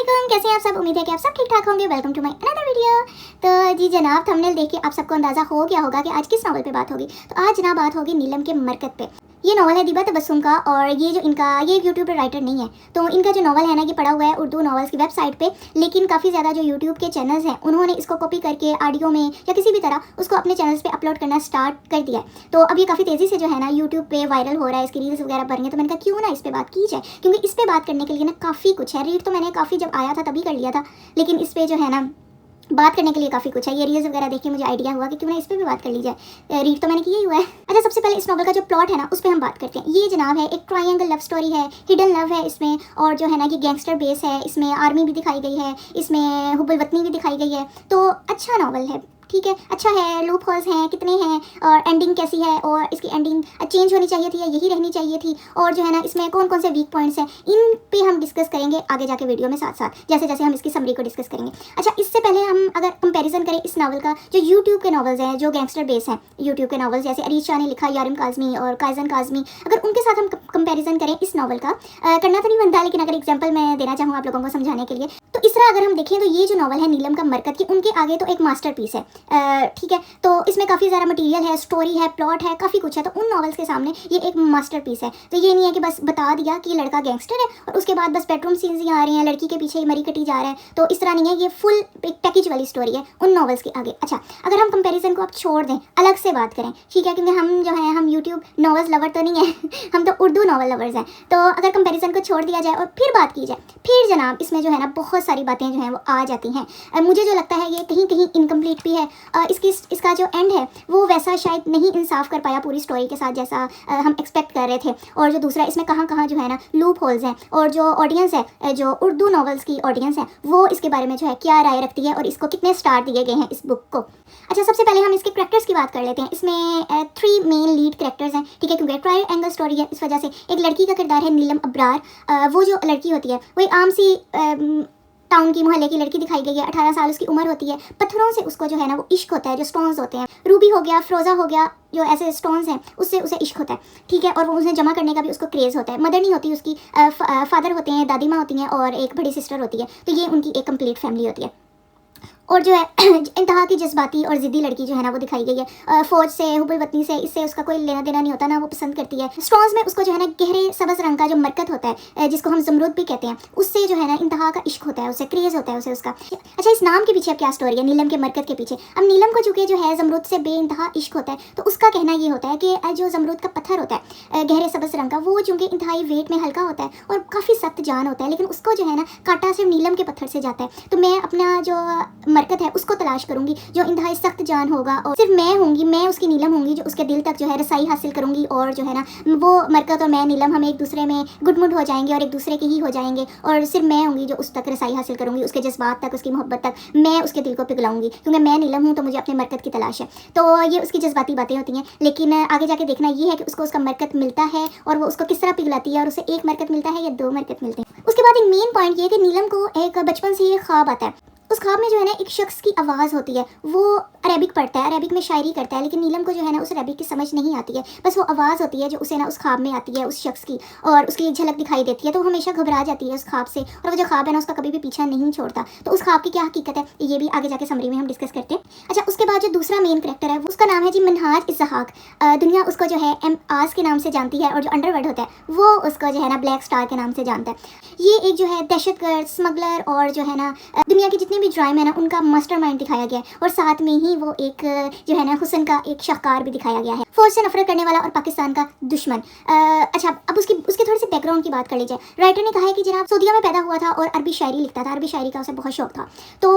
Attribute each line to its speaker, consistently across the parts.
Speaker 1: अस्सलामुअलैकुम, कैसे हैं आप सब। उम्मीद है कि आप सब ठीक ठाक होंगे। Welcome to my another video. तो जी जनाब, थंबनेल देख के आप सबको अंदाज़ा हो गया होगा कि आज किस नावल पे बात होगी। तो आज जनाब बात होगी नीलम के मरकत पे। ये नावल है दिबा तबस्सुम का, और ये जो इनका ये एक यूट्यूब पर राइटर नहीं है। तो इनका जो नावल है ना, ये पड़ा हुआ है उर्दू नावल्स की वेबसाइट पे, लेकिन काफ़ी ज़्यादा जो यूट्यूब के चैनल्स हैं उन्होंने इसको कॉपी करके ऑडियो में या किसी भी तरह उसको अपने चैनल्स पे अपलोड करना स्टार्ट कर दिया है। तो अब ये काफ़ी तेज़ी से जो है ना यूट्यूब पे वायरल हो रहा है, इसकी रील्स वगैरह बन रही हैं। तो मैंने कहा क्यों ना इस पर बात की जाए, क्योंकि इस पर बात करने के लिए ना काफ़ी कुछ है। रीड तो मैंने काफ़ी जब आया था तभी कर लिया था, लेकिन इस पर जो है ना बात करने के लिए काफ़ी कुछ है। ये रील्स वगैरह देख के मुझे आइडिया हुआ कि क्यों ना इस पर भी बात कर ली जाए। रीड तो मैंने किया ही हुआ है। अच्छा, सबसे पहले इस नॉवल का जो प्लॉट है ना उस पर हम बात करते हैं। ये जनाब है एक ट्रायंगल लव स्टोरी है, हिडन लव है इसमें, और जो है ना ये गैंगस्टर बेस है। इसमें आर्मी भी दिखाई गई है, इसमें हुब्बुल वतनी भी दिखाई गई है। तो अच्छा नावल है, ठीक है, अच्छा है। लूप होल्स हैं कितने हैं, और एंडिंग कैसी है, और इसकी एंडिंग चेंज होनी चाहिए थी या यही रहनी चाहिए थी, और जो है ना इसमें कौन कौन से वीक पॉइंट्स हैं, इन पे हम डिस्कस करेंगे आगे जाके वीडियो में, साथ साथ जैसे जैसे हम इसकी समरी को डिस्कस करेंगे। अच्छा, इससे पहले हम अगर कंपैरिजन करें इस नावल का जो यूट्यूब के नावल्स हैं, जो गैंगस्टर बेस हैं, यूट्यूब के नावल्स जैसे अरीज शाह ने लिखा, यारिम काज़मी और कायजन काज़मी, अगर उनके साथ हम कंपैरिजन करें इस नावल का, करना तो नहीं बनता, लेकिन अगर एग्जाम्पल मैं देना चाहूँ आप लोगों को समझाने के लिए, तो इस तरह अगर हम देखें तो ये जो नावल है नीलम का मरकत की, उनके आगे तो एक मास्टरपीस है। ठीक है, तो इसमें काफ़ी ज़्यादा मटेरियल है, स्टोरी है, प्लॉट है, काफ़ी कुछ है। तो उन नॉवेल्स के सामने ये एक मास्टरपीस है। तो ये नहीं है कि बस बता दिया कि ये लड़का गैंगस्टर है और उसके बाद बस बेडरूम सीन्स ही आ रहे हैं, लड़की के पीछे ही मरी कटी जा रहा है। तो इस तरह नहीं है, ये फुल एक पैकेज वाली स्टोरी है उन नॉवेल्स के आगे। अच्छा, अगर हम कंपेरिजन को अब छोड़ दें, अलग से बात करें, ठीक है, क्योंकि हम जो है हम यूट्यूब नॉवेल्स लवर तो नहीं है हम तो उर्दू नॉवल लवर्स हैं। तो अगर कंपेरिजन को छोड़ दिया जाए और फिर बात की जाए, फिर जनाब इसमें जो है ना बहुत सारी बातें जो हैं वो आ जाती हैं। मुझे जो लगता है ये कहीं कहीं इनकम्प्लीट भी है। इसका जो एंड है वो वैसा शायद नहीं इंसाफ कर पाया पूरी स्टोरी के साथ जैसा हम एक्सपेक्ट कर रहे थे। और जो दूसरा, इसमें कहाँ कहाँ जो है ना लूप होल्स हैं, और जो ऑडियंस है, जो उर्दू नॉवेल्स की ऑडियंस है, वो इसके बारे में जो है क्या राय रखती है और इसको कितने स्टार दिए गए हैं इस बुक को। अच्छा, सबसे पहले हम इसके करैक्टर्स की बात कर लेते हैं। इसमें 3 मेन लीड करैक्टर्स हैं, ठीक है, क्योंकि ट्रायंगल स्टोरी है, इस वजह से एक लड़की का किरदार है नीलम अब्रार। वो जो लड़की होती है वही आम सी टाउन की मोहल्ले की लड़की दिखाई गई है। 18 साल उसकी उम्र होती है। पत्थरों से उसको जो है ना वो इश्क होता है, जो स्टोन्स होते हैं, रूबी हो गया, फ्रोजा हो गया, जो ऐसे स्टोन्स हैं उससे उसे इश्क होता है, ठीक है, और वो उसे जमा करने का भी उसको क्रेज़ होता है। मदर नहीं होती उसकी, फादर होते हैं, दादी माँ होती हैं, और एक बड़ी सिस्टर होती है। तो ये उनकी एक कंप्लीट फैमिली होती है। और जो है इंतहा की जज्बाती और ज़िद्दी लड़की जो है ना वो दिखाई गई है। फ़ौज से, हुब्बुल वतनी से, इससे उसका कोई लेना देना नहीं होता ना, वो पसंद करती है। स्टोन्स में उसको जो है ना गहरे सबज रंग का जो मरकत होता है, जिसको हम जमरूद भी कहते हैं, उससे जो है ना इंतहा का इश्क होता है, उससे क्रेज़ होता है उसे उसका। अच्छा, इस नाम के पीछे अब क्या स्टोरी है, नीलम के मरकत के पीछे। अब नीलम को चूँकि जो है जमरूद से बेइंतहा इश्क होता है, तो उसका कहना ये होता है कि जो जमरूद का पत्थर होता है गहरे सबज रंग का, वो चूँकि इंतहाई वेट में हल्का होता है और काफ़ी सख्त जान होता है, लेकिन उसको जो है ना कांटा सिर्फ नीलम के पत्थर से जाता है। तो मैं अपना जो मरकत है उसको तलाश करूंगी जो इंतहाई सख्त जान होगा, और सिर्फ मैं होंगी, मैं उसकी नीलम होंगी जो उसके दिल तक जो है रसाई हासिल करूंगी, और जो है ना वो मरकत और मैं नीलम हम एक दूसरे में गुडमुड हो जाएंगे और एक दूसरे के ही हो जाएंगे, और सिर्फ मैं होंगी जो उस तक रसाई हासिल करूंगी, उसके जज्बात तक, उसकी मोहब्बत तक, मैं उसके दिल को पिघलाऊंगी, क्योंकि मैं नीलम हूँ तो मुझे अपने मरकत की तलाश है। तो ये उसकी जज्बाती बातें होती हैं, लेकिन आगे जाके देखना ये है कि उसको उसका मरकत मिलता है और वो उसको किस तरह पिघलाती है, और उसे एक मरकत मिलता है या 2 मरकत मिलते हैं। उसके बाद एक मेन पॉइंट ये कि नीलम को एक बचपन से ये ख्वाब आता है। उस ख्वाब में जो है ना एक शख्स की आवाज़ होती है, वो अरेबिक पढ़ता है, अरेबिक में शायरी करता है, लेकिन नीलम को जो है ना उस अरेबिक की समझ नहीं आती है। बस वो आवाज़ होती है जो उसे ना उस ख्वाब में आती है उस शख्स की, और उसकी एक झलक दिखाई देती है, तो वो हमेशा घबरा जाती है उस ख्वाब से, और वो जो ख्वाब है ना उसका कभी भी पीछा नहीं छोड़ता। तो उस ख्वाब की क्या हकीकत है ये भी आगे जाके समरी में हम डिस्कस करते हैं। अच्छा, उसके बाद जो दूसरा मेन करैक्टर है उसका नाम है जी मिनहाज इस्हाक। दुनिया उसको जो है M.आज़ के नाम से जानती है, और जो अंडरवर्ल्ड होता है वो उसको जो है ना ब्लैक स्टार के नाम से जानता है। ये एक जो है दहशतगर्द, स्मगलर, और जो है ना दुनिया की जितनी भी क्राइम है ना उनका मास्टरमाइंड दिखाया गया है, और साथ में ही वो एक जो है ना हुस्न का एक शाहकार भी दिखाया गया है, फौज से नफरत करने वाला और पाकिस्तान का दुश्मन। अच्छा, अब उसकी थोड़ी सी बैकग्राउंड की बात कर लीजिए। राइटर ने कहा है कि जनाब सऊदीया में पैदा हुआ था और अरबी शायरी लिखता था, अरबी शायरी का उसे बहुत शौक था। तो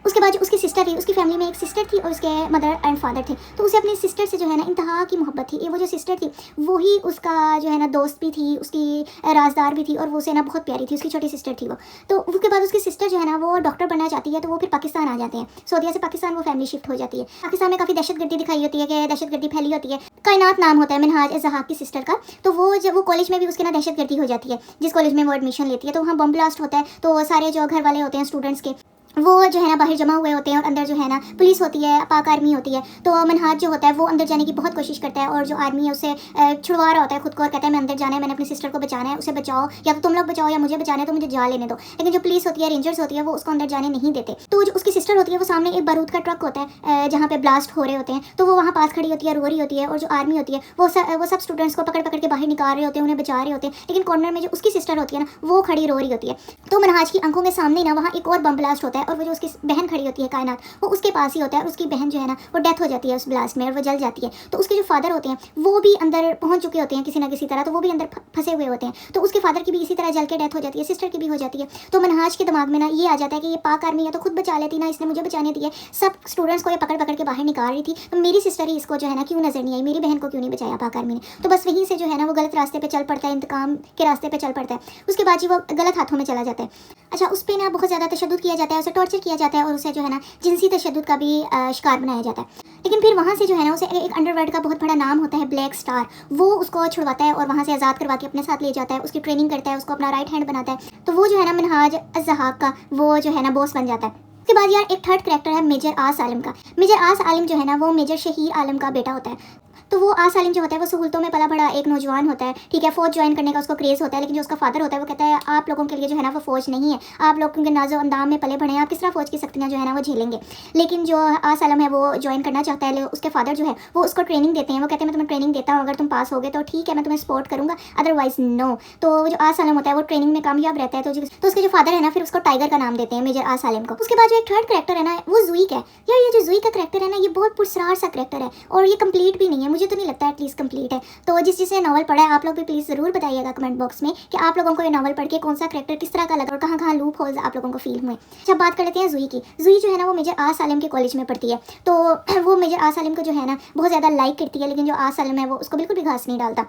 Speaker 1: उसके बाद जो उसकी सिस्टर थी, उसकी फैमिली में एक सिस्टर थी और उसके मदर एंड फादर थे, तो उसे अपनी सिस्टर से जो है ना इंतहा की मोहब्बत थी। ये वो जो सिस्टर थी वही उसका जो है ना दोस्त भी थी, उसकी राजदार भी थी, और वो उसे ना बहुत प्यारी थी, उसकी छोटी सिस्टर थी वो। तो उसके बाद उसकी सिस्टर जो है ना वो डॉक्टर बनना चाहती है, तो वो फिर पाकिस्तान आ जाते हैं। सऊदीया से पाकिस्तान वो फैमिली शिफ्ट हो जाती है। पाकिस्तान में काफ़ी दहशतगर्दी दिखाई होती है, कि दहशतगर्दी फैली होती है। कायनात नाम होता है मिनहाज इस्हाक की सिस्टर का। तो वो जब वो कॉलेज में भी उसके ना दहशतगर्दी हो जाती है, जिस कॉलेज में वो एडमिशन लेती है, तो वहाँ बम ब्लास्ट होता है। तो सारे जो घर वाले होते हैं स्टूडेंट्स के, वो जो है ना बाहर जमा हुए होते हैं और अंदर जो है ना पुलिस होती है, पाक आर्मी होती है। तो मनहाज जो होता है वो अंदर जाने की बहुत कोशिश करता है और जो आर्मी है उसे छुड़वा रहा होता है खुद को और कहता है मैं अंदर जाना है, मैंने अपनी सिस्टर को बचाना है, उसे बचाओ, या तो तुम लोग बचाओ या मुझे बचाना है, तो मुझे जा लेने दो। लेकिन जो पुलिस होती है, रेंजर्स होती है, वो उसको अंदर जाने नहीं देते। तो जो उसकी सिस्टर होती है वो सामने एक बारूद का ट्रक होता है जहाँ पे ब्लास्ट हो रहे होते हैं, तो वो वहाँ पास खड़ी होती है, रो रही होती है। और जो आर्मी होती है वो सब स्टूडेंट्स को पकड़ पकड़ के बाहर निकाल रहे होते हैं, उन्हें बचा रहे होते हैं। लेकिन कॉर्नर में जो उसकी सिस्टर होती है ना वो खड़ी रो रही होती है। तो मनहाज की आंखों के सामने ना वहाँ एक और बम ब्लास्ट होता है और वो जो उसकी बहन खड़ी होती है कायनात, वो उसके पास ही होता है। उसकी बहन जो है ना वो डेथ हो जाती है उस ब्लास्ट में और वो जल जाती है। तो उसके जो फादर होते हैं वो भी अंदर पहुंच चुके होते हैं किसी ना किसी तरह, तो वो भी अंदर फंसे हुए होते हैं। तो उसके फादर की भी इसी तरह जल के डेथ हो जाती है, सिस्टर की भी हो जाती है। तो मनहाज के दिमाग में ना ये आ जाता है कि ये पाक आर्मी या तो खुद बचा लेती ना, इसने मुझे बचाने दिए, सब स्टूडेंट्स को ये पकड़ पकड़ के बाहर निकाल रही थी, तो मेरी सिस्टर ही इसको जो है ना क्यों नजर नहीं आई, मेरी बहन को क्यों नहीं बचाया पाक आर्मी ने। तो बस वहीं से जो है ना वो गलत रास्ते पे चल पड़ता है, इंतकाम के रास्ते पे चल पड़ता है। उसके बाद जी वो गलत हाथों में चला जाता है। अच्छा, उस पर ना बहुत ज़्यादा तशद्दुद किया जाता है, उसे टॉर्चर किया जाता है और उसे जो है ना जिनसी तशद्दुद का भी शिकार बनाया जाता है। लेकिन फिर वहाँ से जो है ना उसे एक अंडरवर्ल्ड का बहुत बड़ा नाम होता है ब्लैक स्टार, वो उसको छुड़वाता है और वहाँ से आज़ाद करवा के अपने साथ ले जाता है, उसकी ट्रेनिंग करता है, उसको अपना राइट हैंड बनाता है। तो वो जो है ना मनहाज अज़्ज़हाक का वो जो है ना बॉस बन जाता है। उसके बाद यार एक थर्ड करैक्टर है मेजर आस आलम का। मेजर आस आलम जो है ना वो मेजर शहीर आलम का बेटा होता है। तो वो आस आलिम जो होता है वो सहूलतों में पला बड़ा एक नौजवान होता है, ठीक है, फौज ज्वाइन करने का उसको क्रेज़ होता है। लेकिन जो उसका फादर होता है वो कहता है आप लोगों के लिए जो है ना वो फौज नहीं है, आप लोग क्योंकि नाजो अंदाम में पले बड़े हैं, आप किस तरह फौज की सख्तियाँ जो है ना वो झेलेंगे। लेकिन जो आस आलम है वो ज्वाइन करना चाहता है, उसके फादर जो है वो उसको ट्रेनिंग देते हैं। वो कहते हैं मैं तुम्हें ट्रेनिंग देता हूँ, अगर तुम पास हो गए तो ठीक है, मैं तुम्हें सपोर्ट करूँगा, अदरवाइज नो। तो जो आस आलम होता है वो ट्रेनिंग में कामयाब रहता है। तो उसके जो फादर है ना फिर उसको टाइगर का नाम देते हैं, मेजर आस आलम को। उसके बाद जो एक थर्ड करैक्टर है ना वो जुईक है। यार ये जो जुईक का करैक्टर है ना ये बहुत पुरस्कार सा करैक्टर है और ये कंप्लीट भी नहीं है, मुझे तो नहीं लगता एटलीस्ट कंप्लीट है। तो जिसने नावल पढ़ा है आप लोग भी प्लीज़ ज़रूर बताइएगा कमेंट बॉक्स में कि आप लोगों को ये नावल पढ़ के कौन सा करैक्टर किस तरह का लगा और कहाँ कहाँ लूप होल्स आप लोगों को फील हुए। जब बात कर लेते हैं जुई की, जुई जो है ना वो मेजर आस आलम के कॉलेज में पढ़ती है। तो वो मेजर आस आलम को जो है ना बहुत ज़्यादा लाइक करती है, लेकिन जो आस आलम है वो उसको बिल्कुल भी घास नहीं डालता।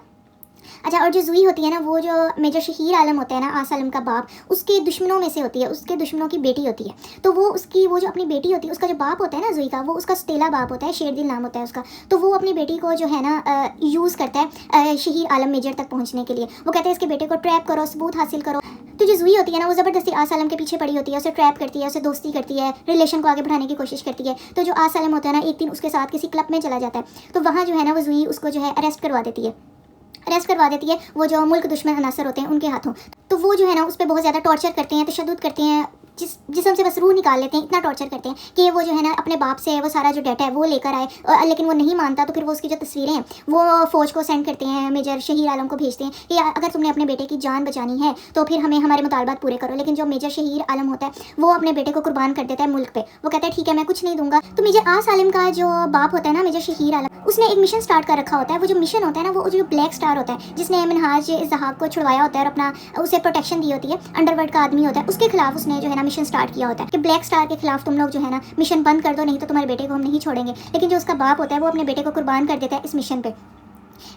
Speaker 1: अच्छा, और जो जुई होती है ना वो जो मेजर शहीर आलम होता है ना आस आलम का बाप, उसके दुश्मनों में से होती है, उसके दुश्मनों की बेटी होती है। तो वो उसकी वो जो अपनी बेटी होती है उसका जो बाप होता है ना जुई का, वो उसका सतेला बाप होता है, शेरदिल नाम होता है उसका। तो वो अपनी बेटी को जो है ना यूज़ करता है शहीर आलम मेजर तक पहुँचने के लिए। वो कहते हैं इसके बेटे को ट्रैप करो, सबूत हासिल करो। तो जो जुई होती है ना वो ज़बरदस्ती आस आलम के पीछे पड़ी होती है, उसे ट्रैप करती है, उसे दोस्ती करती है, रिलेशन को आगे बढ़ाने की कोशिश करती है। तो जो आस आलम होता है ना एक दिन उसके साथ किसी क्लब में चला जाता है, तो वहाँ जो है ना वो जुई उसको जो है अरेस्ट करवा देती है, वो जो मुल्क दुश्मन अनासर होते हैं उनके हाथों। तो वो जो है ना उस पर बहुत ज़्यादा टॉर्चर करते हैं, तशद्दुद करते हैं, जिसम से बस रूह निकाल लेते हैं, इतना टॉर्चर करते हैं कि वो जो है ना अपने बाप से वो सारा जो डाटा है वो लेकर आए। लेकिन वो नहीं मानता, तो फिर वो उसकी जो तस्वीरें हैं वो फ़ौज को सेंड करते हैं, मेजर शहीर आलम को भेजते हैं कि अगर तुमने अपने बेटे की जान बचानी है तो फिर हमें हमारे मुतालबात पूरे करो। लेकिन जो मेजर शहीर आलम होता है वो अपने बेटे को कुर्बान कर देता है मुल्क पे। वो कहता है ठीक है मैं कुछ नहीं दूंगा। तो मेजर आस आलम का जो बाप होता है ना मेजर शहीर आलम, उसने एक मिशन स्टार्ट कर रखा होता है। वो जो मिशन होता है ना वो जो ब्लैक स्टार होता है जिसने मनहाज इज़्ज़हाक को छुड़वाया होता है और अपना उसे प्रोटेक्शन दी होती है, अंडरवर्ल्ड का आदमी होता है, उसके खिलाफ उसने जो है ना मिशन स्टार्ट किया होता है कि ब्लैक स्टार के खिलाफ तुम लोग जो है ना मिशन बंद कर दो, नहीं तो तुम्हारे बेटे को हम नहीं छोड़ेंगे। लेकिन जो उसका बाप होता है वो अपने बेटे को कुर्बान कर देता है इस मिशन पे।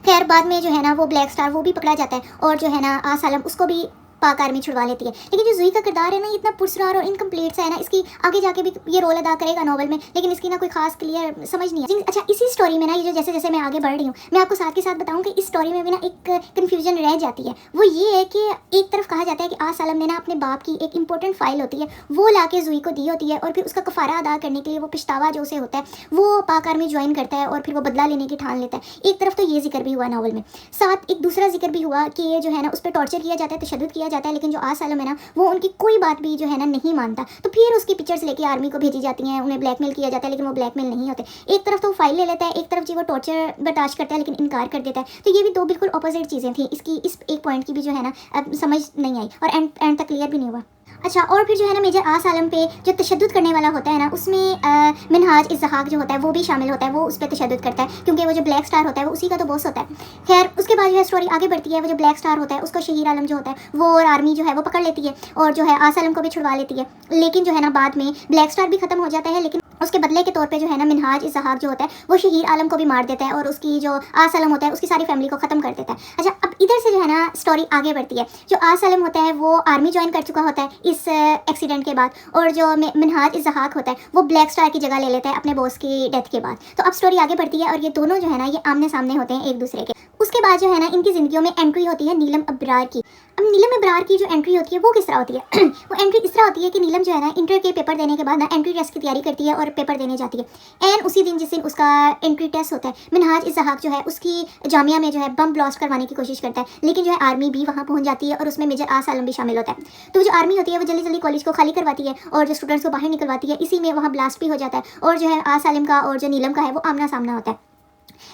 Speaker 1: खैर बाद में जो है ना वो ब्लैक स्टार वो भी पकड़ा जाता है और जो है ना आस आलम उसको भी पाक आर्मी छुड़वा लेती है। लेकिन जो जुई का किरदार है ना इतना पुरस्कार और इनकम्प्लीट सा है ना, इसकी आगे जाके भी ये रोल अदा करेगा नॉवल में, लेकिन इसकी ना कोई खास क्लियर समझ नहीं है। अच्छा, इसी स्टोरी में ना ये जो जैसे जैसे मैं आगे बढ़ रही हूँ मैं आपको साथ के साथ बताऊँ कि इस स्टोरी में भी ना एक कन्फ्यूजन रह जाती है। वो ये है कि एक तरफ कहा जाता है कि आस आलम ने ना अपने बाप की एक इंपॉर्टेंट फाइल होती है वो ला के जुई को दी होती है और फिर उसका कफारा अदा करने के लिए वो पछतावा जो उसे होता है वो पाक आर्मी ज्वाइन करता है और फिर वो बदला लेने की ठान लेता है। एक तरफ तो ये जिक्र भी हुआ नावल में, साथ एक दूसरा जिक्र भी हुआ कि ये जो है ना उस पर टॉर्चर किया जाता है, तशद्दुद किया जाता है, लेकिन जो आस आलम है ना वो उनकी कोई बात भी जो है ना नहीं मानता। तो फिर उसकी पिक्चर्स लेके आर्मी को भेजी जाती हैं, उन्हें ब्लैकमेल किया जाता है, लेकिन वो ब्लैकमेल नहीं होते। एक तरफ तो वो फाइल ले लेता है, एक तरफ जी वो टॉर्चर बर्दाश्त करता है लेकिन इनकार कर देता है। तो ये भी दो बिल्कुल अपोजिट चीज़ें थी। इसकी इस एक पॉइंट की भी जो है ना अब समझ नहीं आई और एंड तक क्लियर भी नहीं हुआ। अच्छा, और फिर जो है ना मेजर आस आलम पे जो तशद्दुद करने वाला होता है ना उसमें मनहाज इज़्ज़हाक जो होता है वो भी शामिल होता है, वो उस पर तशद्दुद करता है क्योंकि वो जो ब्लैक स्टार होता है वो उसी का तो बॉस होता है। खैर उसके बाद जो है स्टोरी आगे बढ़ती है। वो जो ब्लैक स्टार होता है उसको शहीर आलम जो होता है वो और आर्मी जो है वो पकड़ लेती है और जो है आस आलम को भी छुड़वा लेती है। लेकिन जो है ना बाद में ब्लैक स्टार भी खत्म हो जाता है, लेकिन उसके बदले के तौर पे जो है ना मनहाज इज़्ज़हाक जो होता है वो शहीर आलम को भी मार देता है और उसकी जो आस आलम होता है उसकी सारी फैमिली को ख़त्म कर देता है। अच्छा, अब इधर से जो है ना स्टोरी आगे बढ़ती है। जो आस आलम होता है वो आर्मी ज्वाइन कर चुका होता है इस एक्सीडेंट के बाद, और जो मनहाज इज़्ज़हाक होता है वो ब्लैक स्टार की जगह ले लेता है अपने बॉस की डेथ के बाद। तो अब स्टोरी आगे बढ़ती है और ये दोनों जो है ना ये आमने सामने होते हैं एक दूसरे के। उसके बाद जो है ना इनकी ज़िंदगियों में एंट्री होती है नीलम अब्रार की। अब नीलम अब्रार की जो एंट्री होती है वो किस तरह होती है वो एंट्री इस तरह होती है कि नीलम जो है ना इंटर के पेपर देने के बाद ना एंट्री टेस्ट की तैयारी करती है और पेपर देने जाती है। एंड उसी दिन जिस दिन उसका एंट्री टेस्ट होता है, मिनहाज इस्हाक जो है उसकी जामिया में जो है बम ब्लास्ट करवाने की कोशिश करता है, लेकिन जो है आर्मी भी वहाँ पहुँच जाती है और उसमें मेजर आसालम भी शामिल होता है। तो जो आर्मी होती है वो जल्दी जल्दी कॉलेज को खाली करवाती है और जो स्टूडेंट्स को बाहर निकलवाती है। इसी में वहाँ ब्लास्ट भी हो जाता है और जो है आसालम का और जो नीलम का है वो आमना सामना होता है।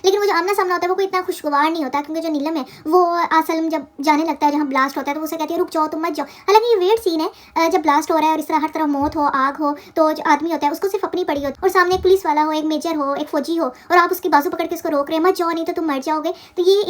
Speaker 1: लेकिन वो जो आमना सामना होता है वो कोई इतना खुशगवार नहीं होता, क्योंकि जो नीलम है वो आसलम जब जाने लगता है जहाँ ब्लास्ट होता है तो उसे कहती है रुक जाओ, तुम मत जाओ। हालांकि ये वेट सीन है, जब ब्लास्ट हो रहा है और इस तरह हर तरफ मौत हो, आग हो, तो जो आदमी होता है उसको सिर्फ अपनी पड़ी होती है और सामने एक पुलिस वाला हो, एक मेजर हो, एक फौजी हो और आप उसकी बाजू पकड़ के उसको रोक रहे हैं मत जाओ नहीं तो तुम मर जाओगे। तो ये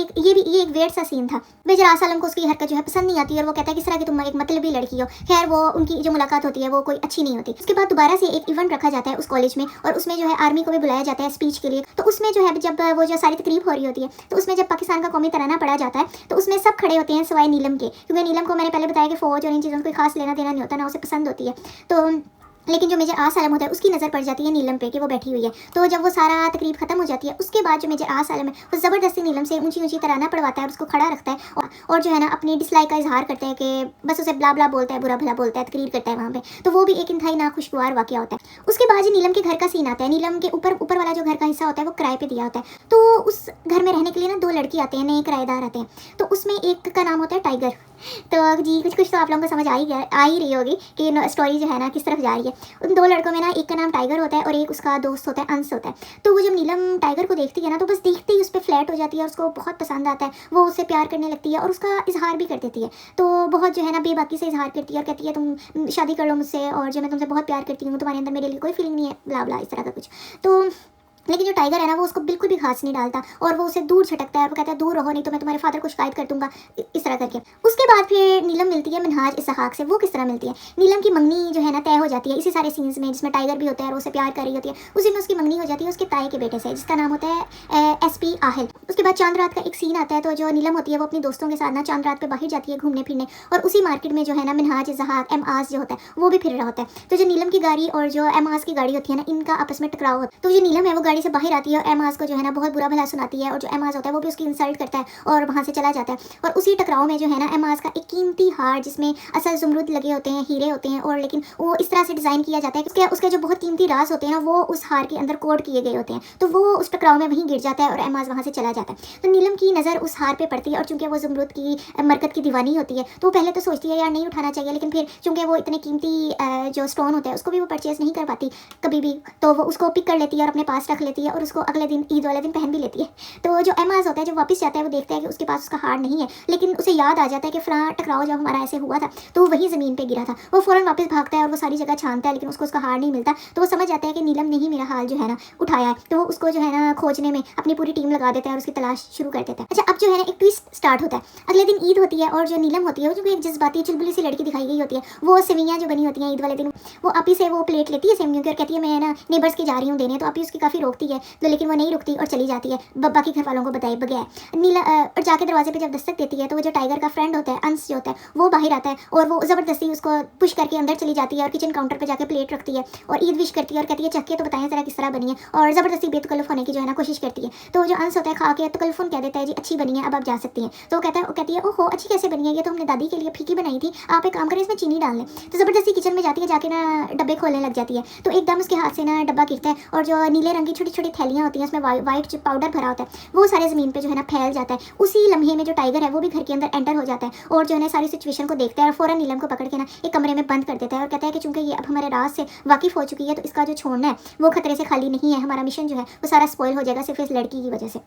Speaker 1: एक वेट सा सीन था। मेजर आसलम को उसकी हरकत जो है पसंद नहीं आती और वो कहता है किस तरह की तुम एक मतलबी लड़की हो। खैर वो उनकी जो मुलाकात होती है वो कोई अच्छी नहीं होती। उसके बाद दोबारा से एक इवेंट रखा जाता है उस कॉलेज में और उसमें जो है आर्मी को भी बुलाया जाता है स्पीच के लिए। तो उसमें जो है जब वो जो सारी तकरीब हो रही होती है तो उसमें जब पाकिस्तान का कौमी तराना पढ़ा जाता है तो उसमें सब खड़े होते हैं सिवाय नीलम के, क्योंकि नीलम को मैंने पहले बताया कि फौज और इन चीज़ों को कोई खास लेना देना नहीं होता, ना उसे पसंद होती है। तो लेकिन जो मेजर आसालम होता है उसकी नज़र पड़ जाती है नीलम पे कि वो बैठी हुई है। तो जब वो सारा तकरीब खत्म हो जाती है उसके बाद जो मेजर आसालम है वो ज़बरदस्ती नीलम से ऊंची ऊंची तराना पढ़वाता है और उसको खड़ा रखता है और जो है ना अपनी डिसलाइक का इजहार करता है कि बस उसे ब्ला ब्ला बोलता है, बुरा भला बोलता है, तकरीर करता है वहाँ पे। तो वो भी एक इंतहाई नाखुशगवार वाक़या होता है। उसके बाद जो नीलम के घर का सीन आता है, नीलम के ऊपर वाला जो घर का हिस्सा होता है वो किराए पे दिया होता है। तो उस घर में रहने के लिए ना 2 लड़की आते हैं, नए किराएदार आते हैं। तो उसमें एक का नाम होता है टाइगर। तो जी कुछ तो आप लोगों को समझ आ ही रही होगी कि स्टोरी जो है ना किस तरफ जा रही है। उन 2 लड़कों में ना एक का नाम टाइगर होता है और एक उसका दोस्त होता है, अंश होता है। तो वो जब नीलम टाइगर को देखती है ना तो बस देखते ही उस पर फ्लैट हो जाती है और उसको बहुत पसंद आता है। वो उससे प्यार करने लगती है और उसका इजहार भी कर देती है। तो बहुत जो है ना बेबाकी से इजहार करती है और कहती है तुम शादी कर लो मुझसे और जो मैं तुमसे बहुत प्यार करती हूँ, तुम्हारे अंदर मेरे लिए कोई फीलिंग नहीं है, ब्ला ब्ला इस तरह का कुछ। तो लेकिन जो टाइगर है ना वो उसको बिल्कुल भी घास नहीं डालता और वो उसे दूर झटकता है। वो कहता है दूर रहो नहीं तो मैं तुम्हारे फादर को शिकायत कर दूंगा, इस तरह करके। उसके बाद फिर नीलम मिलती है मिनहाज इस्हाक से। वो किस तरह मिलती है, नीलम की मंगनी जो है ना तय हो जाती है इसी सारे सीन्स में जिसमें टाइगर भी होता है और उसे प्यार कर रही होती है। उसी में उसकी मंगनी हो जाती है उसके ताए के बेटे से जिसका नाम होता है SP आहिल। उसके बाद चांद रात का एक सीन आता है। तो जो नीलम होती है वो अपनी दोस्तों के साथ ना चांद रात पे बाहर जाती है घूमने फिरने और उसी मार्केट में जो है ना मिनहाज इस्हाक एमाज जो होता है वो भी फिर रहा होता है। तो जो नीलम की गाड़ी और जो एमाज की गाड़ी होती है ना इनका आपस में टकराव होता है। तो जो नीलम है वो गाड़ी से बाहर आती है और एमाज को जो है ना बहुत बुरा भला सुनाती है और जो एमाज होता है वो भी उसकी इंसल्ट करता है और वहाँ से चला जाता है। और उसी टकराव में जो है ना एमाज का एक कीमती हार जिसमें असल ज़ुमरुद लगे होते हैं, हीरे होते हैं, और लेकिन वो इस तरह से डिज़ाइन किया जाता है कि उसके जो बहुत कीमती राज होते हैं ना वो उस हार के अंदर कोड किए गए होते हैं। तो वो उस टकराव में वहीं गिर जाता है और एमाज वहाँ से चला जाता है। तो नीलम की नज़र उस हार पर पड़ती है और चूंकि वो ज़ुमरुद की मरकत की दीवानी होती है तो वो पहले तो सोचती है यार नहीं उठाना चाहिए, लेकिन फिर चूंकि वो इतने कीमती जो स्टोन होता है उसको भी वो परचेज नहीं कर पाती कभी भी, तो वो उसको पिक कर लेती है और अपने पास रख लेती है और उसको अगले दिन ईद वाले दिन पहन भी लेती है। तो जो एमाज होता है जब वापस जाता है वो देखता है कि उसके पास उसका हार नहीं है, लेकिन उसे याद आ जाता है कि फलां टकराव जब हमारा ऐसे हुआ था तो वो वही ज़मीन पे गिरा था। वो फ़ौरन वापस भागता है और वो सारी जगह छानता है लेकिन उसको उसका हार नहीं मिलता। तो वो समझ जाता है कि नीलम ने ही मेरा हार जो है ना उठाया है। तो वो उसको जो है ना खोजने में अपनी पूरी टीम लगा देता है और उसकी तलाश शुरू कर देता है। अच्छा, अब जो है ना एक ट्विस्ट स्टार्ट होता है। अगले दिन ईद होती है और जो नीलम होती है वो जो एक जज्बाती चुलबुली सी लड़की दिखाई गई होती है, वो सेवियाँ जो बनी होती हैं ईद वाले दिन, वो आपी से वो प्लेट लेती है सेवियों की और कहती है मैं ना नेबर्स के जा रही हूँ देने। तो आपी उसकी काफ़ी रोकती है तो लेकिन वो नहीं रुकती और चली जाती है बाकी घर वालों को बताए बगैर। नीला और जाके दरवाजे पे जब दस्तक देती है तो वो जो टाइगर का फ्रेंड होता है अंश जो होता है वो बाहर आता है और वो ज़बरदस्ती उसको पुश करके अंदर चली जाती है और किचन काउंटर पे जाके प्लेट रखती है और ईद विश करती है और कहती है चक्के तो बताएं ज़रा किस तरह बनी है, और ज़बरदस्ती बेतकल्लुफ़ होने की जो है ना कोशिश करती है। तो जो अंश होता है खा के तकल्लुफ़ कह देता है जी अच्छी बनी है अब आप जा सकती हैं। तो वो कहती है ओहो अच्छी कैसे बनी है, ये तो हमने दादी के लिए फीकी बनाई थी, आप एक काम करें इसमें चीनी डाल लें। तो ज़बरदस्ती किचन में जाती है, जाके ना डब्बे खोलने लग जाती है। तो एकदम उसके हाथ से ना डब्बा गिरता है और जो नीले रंग की छोटी छोटी थैलियाँ होती हैं उसमें वाइट जो पाउडर भरा होता है वो सारे ज़मीन पे जो है ना फैल जाता है। उसी लम्हे में जो टाइगर है वो भी घर के अंदर एंटर हो जाता है और जो है ना सारी सिचुएशन को देखता है और फ़ौरन नीलम को पकड़ के ना एक कमरे में बंद कर देता है और कहता है कि चूंकि ये अब हमारे राज से वाकिफ़ हो चुकी है तो इसका जो छोड़ना है वो खतरे से खाली नहीं है, हमारा मिशन जो है वो सारा स्पॉइल हो जाएगा सिर्फ इस लड़की की वजह से।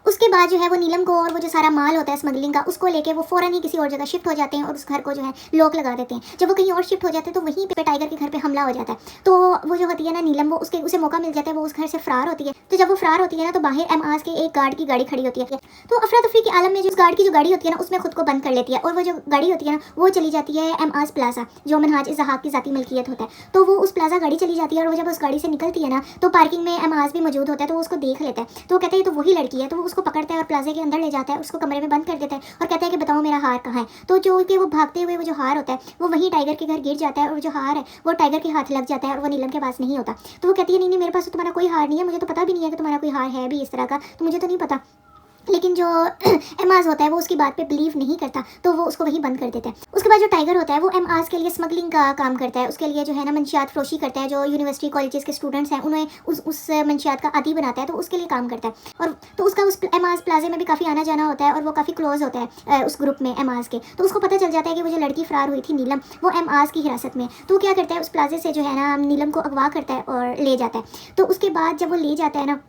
Speaker 1: उसके बाद जो है वो नीलम को और वो जो सारा माल होता है स्मगलिंग का उसको लेके वो फ़ौरन ही किसी और जगह शिफ्ट हो जाते हैं और उस घर को जो है लॉक लगा देते हैं। जब वो कहीं और शिफ्ट हो जाते हैं तो वहीं पे टाइगर के घर पे हमला हो जाता है। तो वो जो होती है ना नीलम वो उसे मौका मिल जाता है, वो उस घर से फरार होती है। तो जब वो फरार होती है ना तो बाहर एमाज के एक गार्ड की गाड़ी खड़ी होती है। तो अफरा तफरी के आलम में जो उस गार्ड की जो गाड़ी होती है ना उसमें खुद को बंद कर लेती है और वो जो गाड़ी होती है ना वो चली जाती है एमाज प्लाजा जो मिनहाज इस्हाक की ज़ाती मिल्कियत होता है। तो वो उस प्लाजा गाड़ी चली जाती है और वो जब उस गाड़ी से निकलती है ना तो पार्किंग में एमाज भी मौजूद होता है। तो वो उसको देख लेता है तो वो कहता है तो वही लड़की है। तो वो उसको पकड़ता है और प्लाजे के अंदर ले जाता है, उसको कमरे में बंद कर देता है और कहता है कि बताओ मेरा हार कहाँ है। तो जो कि वो भागते हुए वो जो हार होता है वो वहीं टाइगर के घर गिर जाता है और जो हार है वो टाइगर के हाथ लग जाता है और वो नीलम के पास नहीं होता। तो वो कहती है नहीं मेरे पास तो तुम्हारा कोई हार नहीं है, मुझे तो पता भी नहीं है कि तुम्हारा कोई हार है भी इस तरह का, तो मुझे तो नहीं पता। लेकिन जो एमाज होता है वो उसकी बात पे बिलीव नहीं करता, तो वो उसको वहीं बंद कर देता है। उसके बाद जो टाइगर होता है वो एमाज के लिए स्मगलिंग का काम करता है, उसके लिए जो है ना मंशियात फरोशी करता है, जो यूनिवर्सिटी कॉलेजेस के स्टूडेंट्स हैं उन्हें उस मंशियात का आदी बनाता है, तो उसके लिए काम करता है। और तो उसका उस एमाज प्लाजे में भी काफ़ी आना जाना होता है और वो काफ़ी क्लोज होता है उस ग्रुप में एमाज के। तो उसको पता चल जाता है कि वो जो लड़की फरार हुई थी नीलम, वो एमाज की हिरासत में। तो क्या करता है, उस प्लाजे से जो है ना नीलम को अगवा करता है और ले जाता है। तो उसके बाद जब वो ले जाता है ना,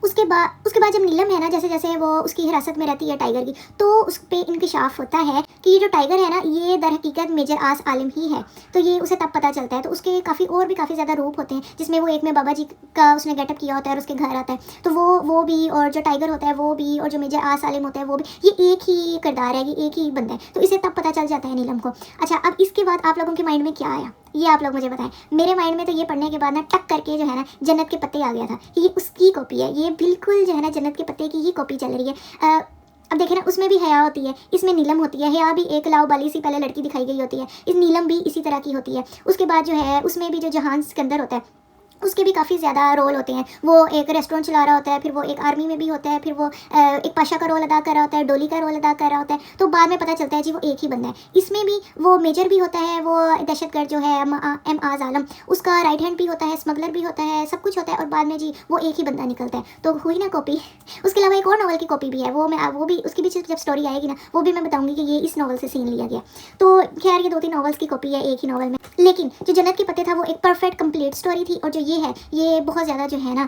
Speaker 1: उसके बाद जब नीलम है ना, जैसे जैसे वो उसकी हिरासत में रहती है टाइगर की, तो उस पर इंकशाफ होता है कि ये जो टाइगर है ना, ये दर हकीकत मेजर आस आलिम ही है। तो ये उसे तब पता चलता है। तो उसके काफ़ी ज़्यादा रूप होते हैं, जिसमें वो एक में बाबा जी का उसने गेटअप किया होता है और उसके घर आता है, तो वो भी, और जो टाइगर होता है वो भी, और जो मेजर आस आलिम होता है वो भी, ये एक ही किरदार है, ये एक ही बंदा है। तो इसे तब पता चल जाता है नीलम को। अच्छा, अब इसके बाद आप लोगों के माइंड में क्या आया, ये आप लोग मुझे बताएं। मेरे माइंड में तो ये पढ़ने के बाद ना टक करके जो है ना जन्नत के पत्ते आ गया था कि ये उसकी कॉपी है, ये बिल्कुल जो है ना जन्नत के पत्ते की ही कॉपी चल रही है। अब देखें ना, उसमें भी हया होती है, इसमें नीलम होती है। हया भी एक लाओ बाली सी पहले लड़की दिखाई गई होती है, इस नीलम भी इसी तरह की होती है। उसके बाद जो है उसमें भी जो जहान सिकंदर होता है उसके भी काफ़ी ज़्यादा रोल होते हैं। वो एक रेस्टोरेंट चला रहा होता है, फिर वो एक आर्मी में भी होता है, फिर वो एक पाशा का रोल अदा कर रहा होता है, डोली का रोल अदा कर रहा होता है। तो बाद में पता चलता है जी वो एक ही बंदा है। इसमें भी वो मेजर भी होता है, वो दहशतगर्द जो है एमाज आलम, उसका राइट हैंड भी होता है, स्मगलर भी होता है, सब कुछ होता है, और बाद में जी वो एक ही बंदा निकलता है। तो हुई ना कॉपी। उसके अलावा एक और नॉवल की कॉपी भी है, वो भी उसकी भी जब स्टोरी आएगी ना, वो भी मैं बताऊंगी कि ये इस नॉवल से सीन लिया गया। तो खैर ये 2-3 नॉवल्स की कॉपी है एक ही नॉवल में। लेकिन जो जन्नत के पत्ते था वो एक परफेक्ट कंप्लीट स्टोरी थी, और जो ये है ये बहुत ज़्यादा जो है ना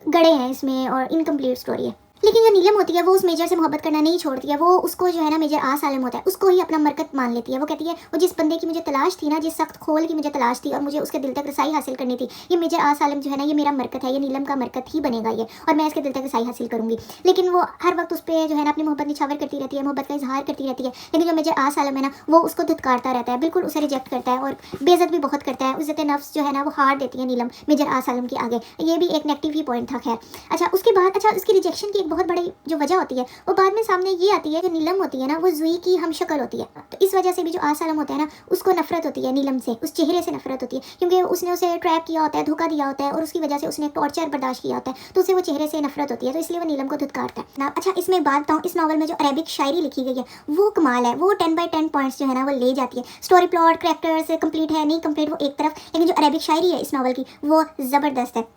Speaker 1: गड़े हैं इसमें, और इनकम्प्लीट स्टोरी है। लेकिन जो नीलम होती है वो उस मेजर से मोहब्बत करना नहीं छोड़ती है। वो उसको जो है ना मेजर आस आलम होता है उसको ही अपना मरकत मान लेती है। वो कहती है वो जिस बंदे की मुझे तलाश थी ना, जिस सख्त खोल की मुझे तलाश थी और मुझे उसके दिल तक रसाई हासिल करनी थी, ये मेजर आस आलम जो है ना ये मेरा मरकत है, ये नीलम का मरकत ही बनेगा ये, और मैं इसके दिल तक रसाई हासिल करूंगी। लेकिन वो हर वक्त उस पर जो है ना अपनी मोहब्बत निछावर करती रहती है, मोहब्बत का इजहार करती रहती है। लेकिन जो मेजर आस आलम है ना वो उसको धुतकारता रहता है, बिल्कुल उसे रिजेक्ट करता है और बेइज्जत भी बहुत करता है। इज्जत नफ्स जो है ना वो हार देती है नीलम मेजर आस आलम के आगे। ये भी एक नेगेटिव ही पॉइंट था। खैर अच्छा, उसके बाद उसकी रिजेक्शन की एक बहुत बड़ी जो वजह होती है वो बाद में सामने ये आती है कि नीलम होती है ना वो जुई की हम शक्ल होती है। तो इस वजह से भी जो आस आलम होता है ना उसको नफरत होती है नीलम से, उस चेहरे से नफरत होती है, क्योंकि उसने उसे ट्रैप किया होता है, धोखा दिया होता है, और उसकी वजह से उसने टॉर्चर बर्दाश्त किया होता है, तो उसे वो चेहरे से नफरत होती है, तो इसलिए वो नीलम को धुतकारता है ना। अच्छा, इसमें बात बताऊँ, इस नॉवल में जो अरेबिक शायरी लिखी गई है वो कमाल है। वो 10/10 पॉइंट्स जो है ना वो ले जाती है। स्टोरी प्लॉट कैरेक्टर्स कंप्लीट है नहीं कंप्लीट वो एक तरफ, लेकिन जो अरेबिक शायरी है इस नॉवल की वो ज़बरदस्त है।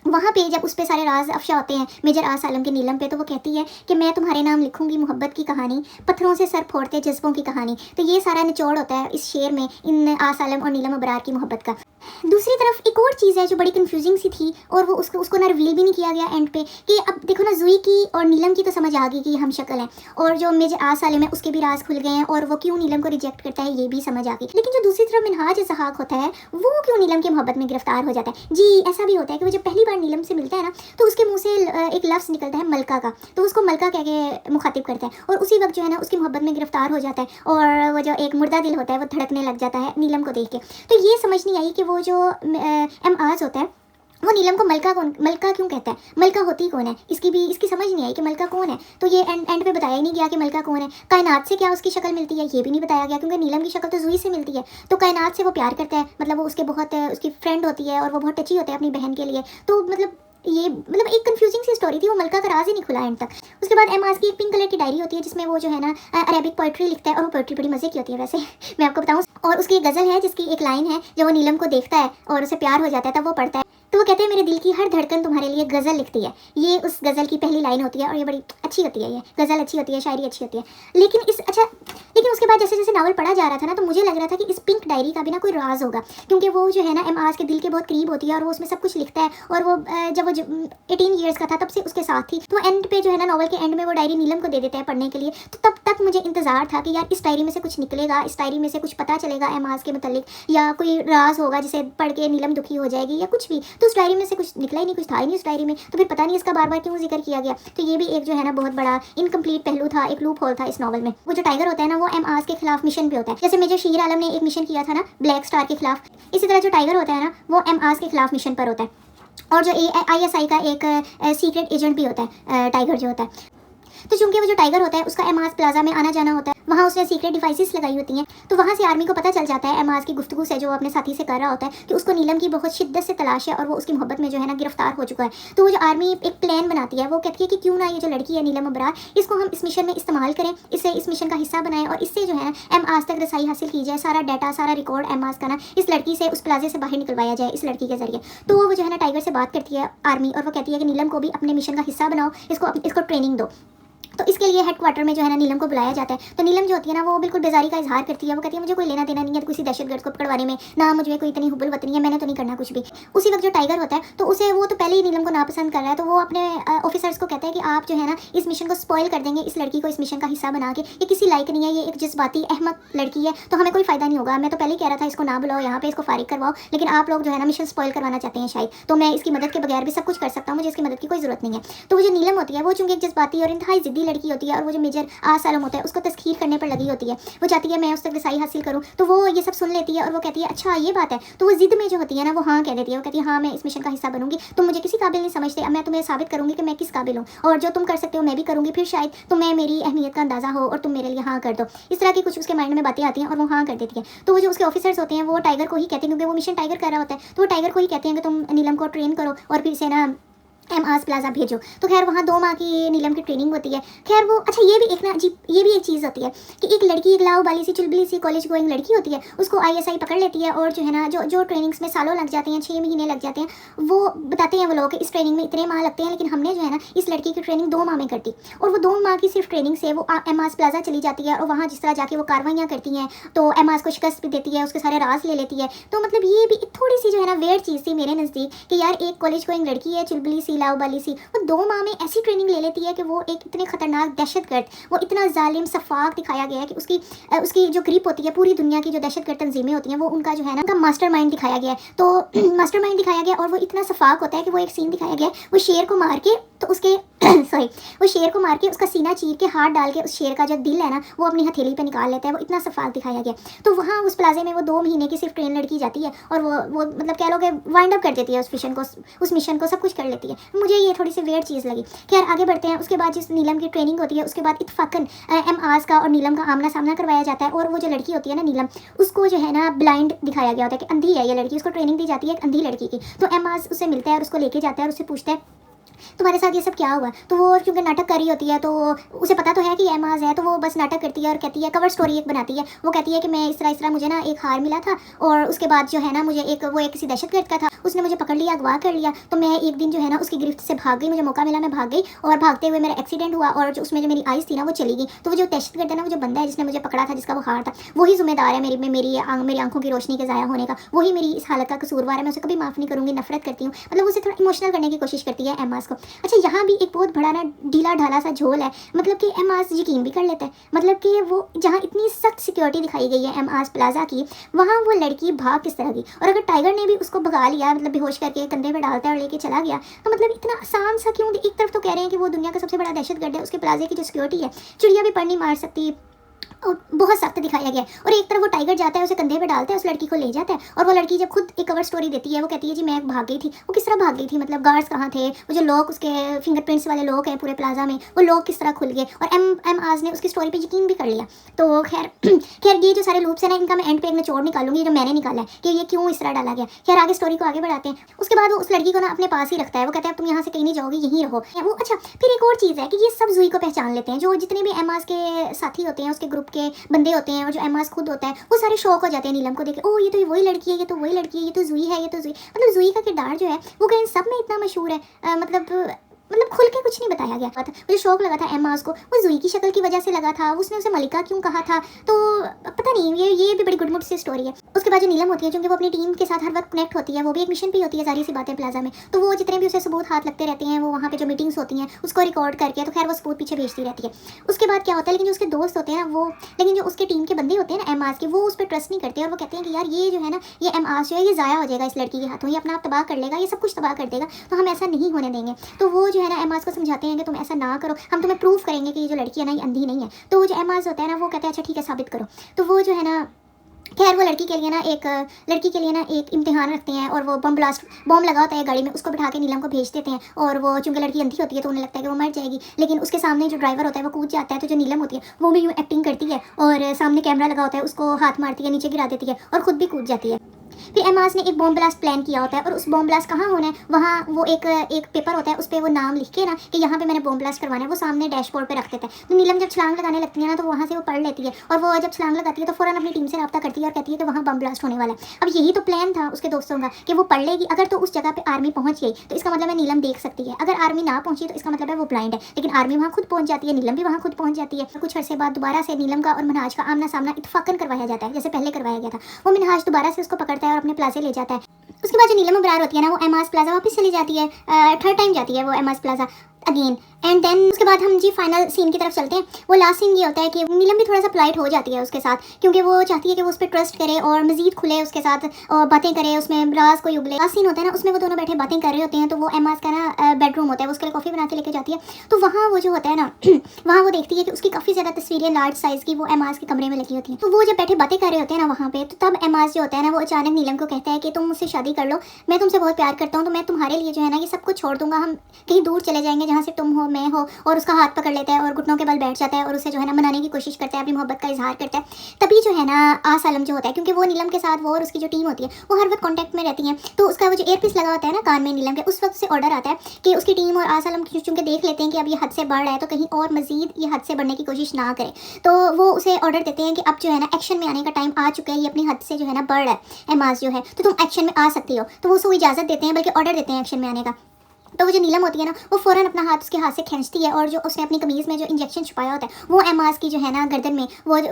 Speaker 1: वहाँ पे जब उस पे सारे राज अफशा होते हैं मेजर आस आलम के नीलम पे, तो वो कहती है कि मैं तुम्हारे नाम लिखूंगी मोहब्बत की कहानी, पत्थरों से सर फोड़ते जज्बों की कहानी। तो ये सारा निचोड़ होता है इस शेर में इन आस आलम और नीलम अबरार की मोहब्बत का। दूसरी तरफ एक और चीज़ है जो बड़ी कंफ्यूजिंग सी थी, और वो उसको ना रिवील भी नहीं किया गया एंड पे, कि अब देखो ना जुई की और नीलम की तो समझ आ गई कि हम शक्ल हैं, और जो मेजर आस आलम है उसके भी राज खुल गए हैं, और वो क्यों नीलम को रिजेक्ट करता है ये भी समझ आ गई। लेकिन जो दूसरी तरफ मिनहाज ज़हाक होता है वो क्यों नीलम की मोहब्बत में गिरफ्तार हो जाता है। जी ऐसा भी होता है कि वो जब पहली बार नीलम से मिलता है ना तो उसके मुंह से एक लफ्ज़ निकलता है मलका का, तो उसको मलका कह के मुखातिब करता है, और उसी वक्त जो है ना उसकी मोहब्बत में गिरफ्तार हो जाता है, और वो जो एक मुर्दा दिल होता है वो धड़कने लग जाता है नीलम को देख के। तो ये समझ नहीं आई कि वो जो एमाज होता है वो नीलम को मलका क्यों कहता है, मलका होती कौन है, इसकी समझ नहीं आई कि मलका कौन है। तो ये एंड पे बताया ही नहीं गया कि मलका कौन है। कायनात से क्या उसकी शक्ल मिलती है ये भी नहीं बताया गया, क्योंकि नीलम की शक्ल तो जुई से मिलती है। तो कायनात से वो प्यार करता है, मतलब वो उसके बहुत उसकी फ्रेंड होती है, और वो बहुत टची होता है अपनी बहन के लिए। तो ये एक कंफ्यूजिंग सी स्टोरी थी, वो मलका का राज ही नहीं खुला एंड तक। उसके बाद एमाज की एक पिंक कलर की डायरी होती है जिसमें वो जो है ना अरेबिक पोइट्री लिखता है, और वो पोइट्री बड़ी मजे की होती है वैसे मैं आपको बताऊँ। और उसकी एक गज़ल है जिसकी एक लाइन है, जब वो नीलम को देखता है और उसे प्यार हो जाता है तब वो पढ़ता है, तो वो कहते हैं मेरे दिल की हर धड़कन तुम्हारे लिए गज़ल लिखती है। ये उस गज़ल की पहली लाइन होती है, और ये बड़ी अच्छी होती है, ये गज़ल अच्छी होती है, शायरी अच्छी होती है। लेकिन उसके बाद जैसे जैसे नावल पढ़ा जा रहा था ना, तो मुझे लग रहा था कि इस पिंक डायरी का भी ना कोई राज होगा, क्योंकि वो जो है ना एमाज के दिल के बहुत करीब होती है, और वो उसमें सब कुछ लिखता है, और वो जब वो 18 ईयर्स का था तब से उसके साथ थी। तो एंड पे जो है ना नॉवल के एंड में वो डायरी नीलम को दे देते हैं पढ़ने के लिए। तो तब तक मुझे इंतजार था कि यार इस डायरी में से कुछ निकलेगा, इस डायरी में से कुछ पता चलेगा एमाज के मतलब, या कोई राज होगा जिसे पढ़ के नीलम दुखी हो जाएगी या कुछ भी। तो उस डायरी में से कुछ निकला ही नहीं, कुछ था ही नहीं उस डायरी में। तो फिर पता नहीं इसका बार बार क्यों जिक्र किया गया। तो ये भी एक जो है ना बहुत बड़ा इनकम्प्लीट पहलू था, एक लूप होल था इस नॉवल में। वो जो टाइगर होता है ना वो एमाज के खिलाफ मिशन पे होता है, जैसे मेजर शीर आलम ने एक मिशन किया था ना ब्लैक स्टार के खिलाफ, इसी तरह जो टाइगर होता है ना वो एमाज के खिलाफ मिशन पर होता है। और जो ISI का एक सीक्रेट एजेंट भी होता है टाइगर जो होता है। तो चूंकि वो जो टाइगर होता है उसका एमास प्लाजा में आना जाना होता है, वहाँ उसने सीक्रेट डिवाइसेस लगाई होती हैं, तो वहाँ से आर्मी को पता चल जाता है एमास की गुफ्तगू से जो अपने साथी से कर रहा होता है कि उसको नीलम की बहुत शिद्दत से तलाश है और वो उसकी मोहब्बत में जो है ना गिरफ्तार हो चुका है। तो वो जो आर्मी एक प्लान बनाती है, वो कहती है कि क्यों ना ये जो लड़की है नीलम अबरार, इसको हम इस मिशन में इस्तेमाल करें, इसे इस मिशन का हिस्सा बनाएं और इससे जो है ना एमास तक रसाई हासिल की जाए, सारा डाटा सारा रिकॉर्ड एमास का ना इस लड़की से उस प्लाजे से बाहर निकलवाया जाए इस लड़की के जरिए। तो वो जो है ना टाइगर से बात करती है आर्मी और वो कहती है कि नीलम को भी अपने मिशन का हिस्सा बनाओ, इसको ट्रेनिंग दो। तो इसके लिए हेडक्वार्टर में जो है ना नीलम को बुलाया जाता है। तो नीलम जो होती है ना वो बिल्कुल बेजारी का इजहार करती है, वो कहती है मुझे कोई लेना देना नहीं है किसी दहशतगर्द को पकड़वाने में, ना मुझे कोई इतनी हुब्बुल वतनी है, मैंने तो नहीं करना कुछ भी। उसी वक्त जो टाइगर होता है तो उसे वो तो पहले ही नीलम को नापसंद कर रहा है, तो वो अपने ऑफिसर्स को कहता है कि आप जो है ना इस मिशन को स्पॉइल कर देंगे, इस लड़की को इस मिशन का हिस्सा बना के, ये किसी लायक नहीं है, ये एक जज्बाती अहमक लड़की है, तो हमें कोई फायदा नहीं होगा। मैं तो पहले ही कह रहा था इसको ना बुलाओ यहाँ पे, इसको फारिग करवाओ, लेकिन आप लोग जो है ना मिशन स्पॉइल करवाना चाहते हैं शायद, तो मैं इसकी मदद के बगैर भी सब कुछ कर सकता हूँ, मुझे इसकी मदद की कोई जरूरत नहीं है। तो वो जो नीलम होती है वो चूंकि एक जज्बाती और इंतहाई जिद्दी लड़की होती है और वो जो मेजर आसालम होता है उसको तस्खीर करने पर लगी होती है, वो चाहती है मैं उस तक रसाई हासिल करूँ, तो वो ये सब सुन लेती है और वो कहती है अच्छा ये बात है, तो वो जिद में जो होती है ना वो हाँ कह देती है, वो कहती है हाँ मैं इस मिशन का हिस्सा बनूंगी, तुम मुझे किसी काबिल नहीं समझते, अब मैं तुम्हें साबित करूंगी कि मैं किस काबिल हूँ और जो तुम कर सकते हो मैं भी करूंगी, फिर शायद तुम्हें मेरी अहमियत का अंदाजा हो और तुम मेरे लिए हाँ कर दो। इस तरह की कुछ उसके माइंड में बातें आती हैं और वो हाँ कर देती है। तो वो जो उसके ऑफिसर्स होते हैं वो टाइगर को ही कहते हैं, क्योंकि वो मिशन टाइगर कर रहा होता है, तो वो टाइगर को ही कहते हैं कि तुम नीलम को ट्रेन करो और फिर से ना एमास प्लाजा भेजो। तो खैर वहाँ 2 माह की नीलम की ट्रेनिंग होती है। खैर वो अच्छा ये भी एक ना अजीब ये भी एक चीज़ होती है कि एक लड़की एक लाओ बाली सी चुलबुली सी कॉलेज गोइंग लड़की होती है, उसको आईएसआई पकड़ लेती है और जो है ना जो ट्रेनिंग्स में सालों लग जाते हैं, 6 महीने लग जाते हैं, वो बताते हैं वो लोग इस ट्रेनिंग में इतने माह लगते हैं, लेकिन हमने जो है ना इस लड़की की ट्रेनिंग 2 माह में कर दी और वो 2 माह की सिर्फ ट्रेनिंग से वो एमास प्लाजा चली जाती है और वहाँ जिस तरह जाके वो कार्रवाइयाँ करती हैं तो एमास को शिकस्त भी देती है, उसके सारे राज ले लेती है। तो मतलब ये भी एक थोड़ी सी जो है ना वेयर चीज़ थी मेरे नज़दीक कि यार एक कॉलेज गोइंग लड़की है चुलबुली सी लाओ बाली सी, 2 माह में ऐसी ट्रेनिंग ले लेती है कि वो एक इतने खतरनाक दहशतगर्द, वो इतना जालिम सफाक दिखाया गया है कि उसकी जो ग्रिप होती है पूरी दुनिया की जो दहशतगर्द तंजीमें होती हैं वो उनका जो है ना उनका मास्टरमाइंड दिखाया गया है। तो मास्टरमाइंड दिखाया गया और वो इतना सफाक होता है कि वो एक सीन दिखाया गया है वो शेर को मार के तो उसके सॉरी वो शेर को मार के उसका सीना चीर के हाथ डाल के उस शेर का जो दिल है ना वो अपनी हथेली पे निकाल लेता है, वो इतना सफाक दिखाया गया। तो वहाँ उस प्लाजे में वो 2 महीने की सिर्फ ट्रेन लड़की जाती है और वो मतलब कह लो कि वाइंड अप कर देती है उस मिशन को सब कुछ कर लेती है। मुझे ये थोड़ी सी वेयर चीज़ लगी। खैर आगे बढ़ते हैं। उसके बाद जिस नीलम की ट्रेनिंग होती है उसके बाद इत्तफाकन एमास का और नीलम का आमना सामना करवाया जाता है और वो जो लड़की होती है ना नीलम, उसको जो है ना ब्लाइंड दिखाया गया होता है कि अंधी है ये लड़की, उसको ट्रेनिंग दी जाती है एक अंधी लड़की की। तो एमास उससे मिलता है और उसको लेके जाता है और उससे पूछता है तुम्हारे साथ ये सब क्या हुआ। तो वो क्योंकि नाटक कर रही होती है तो उसे पता तो है कि एमाज है, तो वो बस नाटक करती है और कहती है कवर स्टोरी एक बनाती है। वो कहती है कि मैं इस तरह मुझे ना एक हार मिला था और उसके बाद जो है ना मुझे एक किसी दहशतगर्द का था, उसने मुझे पकड़ लिया, अगवा कर लिया, तो मैं एक दिन जो है ना उसकी गिरफ्त से भाग गई, मुझे मौका मिला मैं भाग गई और भागते हुए मेरा एक्सीडेंट हुआ और जो उसमें जो मेरी आइज़ थी ना वो चली गई। तो वो जो दहशतगर्द है ना, वो जो बंदा है जिसने मुझे पकड़ा था, जिसका वो हार था, वही जिम्मेदार है मेरी आंखों की रोशनी के ज़ाया होने का, वही मेरी इस हालत का कसूरवार है, मैं उसे कभी माफ़ नहीं करूँगी, नफरत करती हूँ। मतलब उसे थोड़ा इमोशनल करने की कोशिश करती है एमास को। अच्छा यहाँ भी एक बहुत बड़ा ना ढीला ढाला सा झोल है, मतलब कि एमास यकीन भी कर लेता है, मतलब कि वो जहाँ इतनी सख्त सिक्योरिटी दिखाई गई है एमास प्लाजा की, वहाँ वो लड़की भाग किस तरह गई। और अगर टाइगर ने भी उसको भगा लिया, मतलब बेहोश करके कंधे पे डालता है और लेके चला गया, तो मतलब इतना आसान सा क्यों। एक तरफ तो कह रहे हैं कि वो दुनिया का सबसे बड़ा दहशतगर्द है, उसके प्लाजे की जो सिक्योरिटी है चिड़िया भी पर नहीं मार सकती, बहुत सख्त दिखाया गया है। और एक तरफ वो टाइगर जाता है, उसे कंधे पे डालता है, उस लड़की को ले जाता है और वो लड़की जब खुद एक कवर स्टोरी देती है, वो कहती है जी मैं भाग गई थी। वो किस तरह भाग गई थी, मतलब गार्ड्स कहाँ थे, वो जो लोग उसके फिंगरप्रिंट्स वाले लोग हैं पूरे प्लाजा में, वो लोग किस तरह खुल गए, और एम आज ने उसकी स्टोरी पे यकीन भी कर लिया। तो खैर ये जो सारे लूप्स है ना, इनका मैं एंड पे एक निचोड़ निकालूंगी जो मैंने निकाला है कि ये क्यों इस तरह डाला गया। खैर आगे स्टोरी को आगे बढ़ाते हैं। उसके बाद वो उस लड़की को ना अपने पास ही रखता है, वो कहता है तुम यहाँ से कहीं नहीं जाओगी, यहीं रहो वो। अच्छा फिर एक और चीज़ है कि ये सब जुई को पहचान लेते हैं, जो जितने भी एमास के साथी होते हैं, उसके ग्रुप के बंदे होते हैं और जो एमास खुद होता है, वो सारे शौक हो जाते हैं नीलम को देखे, ओ ये तो वही लड़की है, ये तो वही लड़की है, ये तो जुई है, ये तो जुई। मतलब जुई का किरदार जो है वो कहीं सब में इतना मशहूर है, मतलब खुल के कुछ नहीं बताया गया था। मुझे शौक लगा था एमास को, वो जुई की शक्ल की वजह से लगा था, उसने उसे मलिका क्यों कहा था, तो पता नहीं, ये भी बड़ी गुडमुट सी स्टोरी है। उसके बाद जो नीलम होती है, क्योंकि वो अपनी टीम के साथ हर वक्त कनेक्ट होती है, वो भी एक मिशन पे होती है, सारी सी बातें प्लाजा में, तो वो जितने भी उसे सबूत हाथ लगते रहते हैं, वो वहाँ पे जो मीटिंग्स होती हैं उसको रिकॉर्ड करके, तो खैर वो सबूत पीछे भेजती रहती है। उसके बाद क्या होता है, लेकिन जो उसके दोस्त होते हैं ना लेकिन जो उसके टीम के बंदे होते हैं ना एमास के, वो उस पर ट्रस्ट नहीं करते और वो कहते हैं कि यार ये जो है ना, ये एमास जो है ये ज़ाया हो जाएगा इस लड़की के हाथों, ये अपना आप तबाह कर लेगा, ये सब कुछ तबाह कर देगा, तो हम ऐसा नहीं होने देंगे। तो वो जो है ना एमास को समझाते हैं कि तुम ऐसा ना करो, हम तुम्हें प्रूव करेंगे कि ये जो लड़की है ना ये अंधी नहीं है। तो वो जो एमास होता है ना, वो कहते हैं अच्छा ठीक है साबित करो। तो वो जो है ना खैर वो लड़की के लिए ना एक इम्तिहान रखते हैं और वो बम लगा होता है गाड़ी में, उसको बिठा के नीलम को भेज देते हैं। और वो चूंकि लड़की अंधी होती है तो उन्हें लगता है कि वो मर जाएगी, लेकिन उसके सामने जो ड्राइवर होता है वो कूद जाता है। तो जो नीलम होती है वो भी यूँ एक्टिंग करती है और सामने कैमरा लगा होता है, उसको हाथ मारती है, नीचे गिरा देती है और खुद भी कूद जाती है। फिर एमास ने एक बॉम्ब ब्लास्ट प्लान किया होता है और उस बॉम्ब ब्लास्ट कहाँ होना है, वहाँ वो एक पेपर होता है, उस पर वो नाम लिख के ना कि यहाँ पे मैंने बॉम्ब ब्लास्ट करवाना है, वो सामने डैशबोर्ड पे रख देता है। तो नीलम जब छलांग लगाने लगती है ना तो वहाँ से वो पढ़ लेती है और वो जब छलांग लगाती है तो फौरन अपनी टीम से रब्ता करती है और कहती है कि वहाँ बम ब्लास्ट होने वाला है। अब यही तो प्लान था उसके दोस्तों का कि वो पढ़ लेगी, अगर तो उस जगह पे आर्मी पहुंच गई तो इसका मतलब है नीलम देख सकती है, अगर आर्मी ना पहुंची तो इसका मतलब है वो ब्लाइंड है। लेकिन आर्मी वहाँ खुद पहुंच जाती है, नीलम भी वहाँ खुद पहुंच जाती है। कुछ अर्से बाद दोबारा से नीलम का और मिनहाज का आमना सामना इत्तफाकन करवाया जाता है, जैसे पहले करवाया गया था। वो मिनहाज दोबारा से उसको पकड़ता है और अपने प्लाजे ले जाता है। उसके बाद जो नीलम अबरार होती है ना वो एमास प्लाजा वापस चली जाती है, थर्ड टाइम जाती है वो एमास प्लाजा अगेन। एंड देन उसके बाद हम जी फाइनल सीन की तरफ चलते हैं। वो लास्ट सीन ये होता है कि नीलम भी थोड़ा सा पोलाइट हो जाती है उसके साथ, क्योंकि वो चाहती है कि वो उस पर ट्रस्ट करे और मजीद खुले उसके साथ और बातें करे, उसमें राज को उगले। लास्ट सीन होता है ना उसमें वो दोनों बैठे बातें कर रहे होते हैं। तो वो एमास का ना बेडरूम होता है, वो उसके लिए कॉफ़ी बना के लेके जाती है। तो वहाँ वो जो होता है ना वहाँ वो देखती है कि उसकी काफ़ी ज़्यादा तस्वीरें लार्ज साइज़ की वो एमास के कमरे में लगी होती हैं। तो वो जब बैठे बातें कर रहे होते हैं ना वहाँ पे, तो तब एमास जो होता है ना वो अचानक नीलम को कहता है कि तुम मुझसे शादी कर लो, मैं तुमसे बहुत प्यार करता हूँ, तो मैं तुम्हारे लिए जो है ना ये सब कुछ छोड़ दूंगा, हम कहीं दूर चले जाएंगे जहाँ से तुम हो मैं हो। और उसका हाथ पकड़ लेता है और घुटनों के बल बैठ जाता है और उसे जो है ना मनाने की कोशिश करता है, अपनी मोहब्बत का इजहार करता है। तभी जो है ना आसालम जो होता है, क्योंकि वो नीलम के साथ वो और उसकी जो टीम होती है वो हर वक्त कांटेक्ट में रहती है, तो उसका वो जो एयरपीस लगा होता है ना कान में नीलम के, उस वक्त से ऑर्डर आता है कि उसकी टीम और आसालम चूंकि देख लेते हैं कि अब ये हद से बढ़ रहा है तो कहीं और मजीद ये हद से बढ़ने की कोशिश ना करे। तो वो उसे ऑर्डर देते हैं कि अब जो है ना एक्शन में आने का टाइम आ चुका है, ये अपनी हद से जो है ना बढ़ रहा है एमास जो है, तो तुम एक्शन में आ सकती हो। तो वो उसको इजाज़त देते हैं, बल्कि ऑर्डर देते हैं एक्शन में आने का। तो वो जो नीलम होती है ना वो फ़ौरन अपना हाथ उसके हाथ से खींचती है और जो उसने अपनी कमीज़ में जो इंजेक्शन छुपाया होता है वो एमास की जो है ना गर्दन में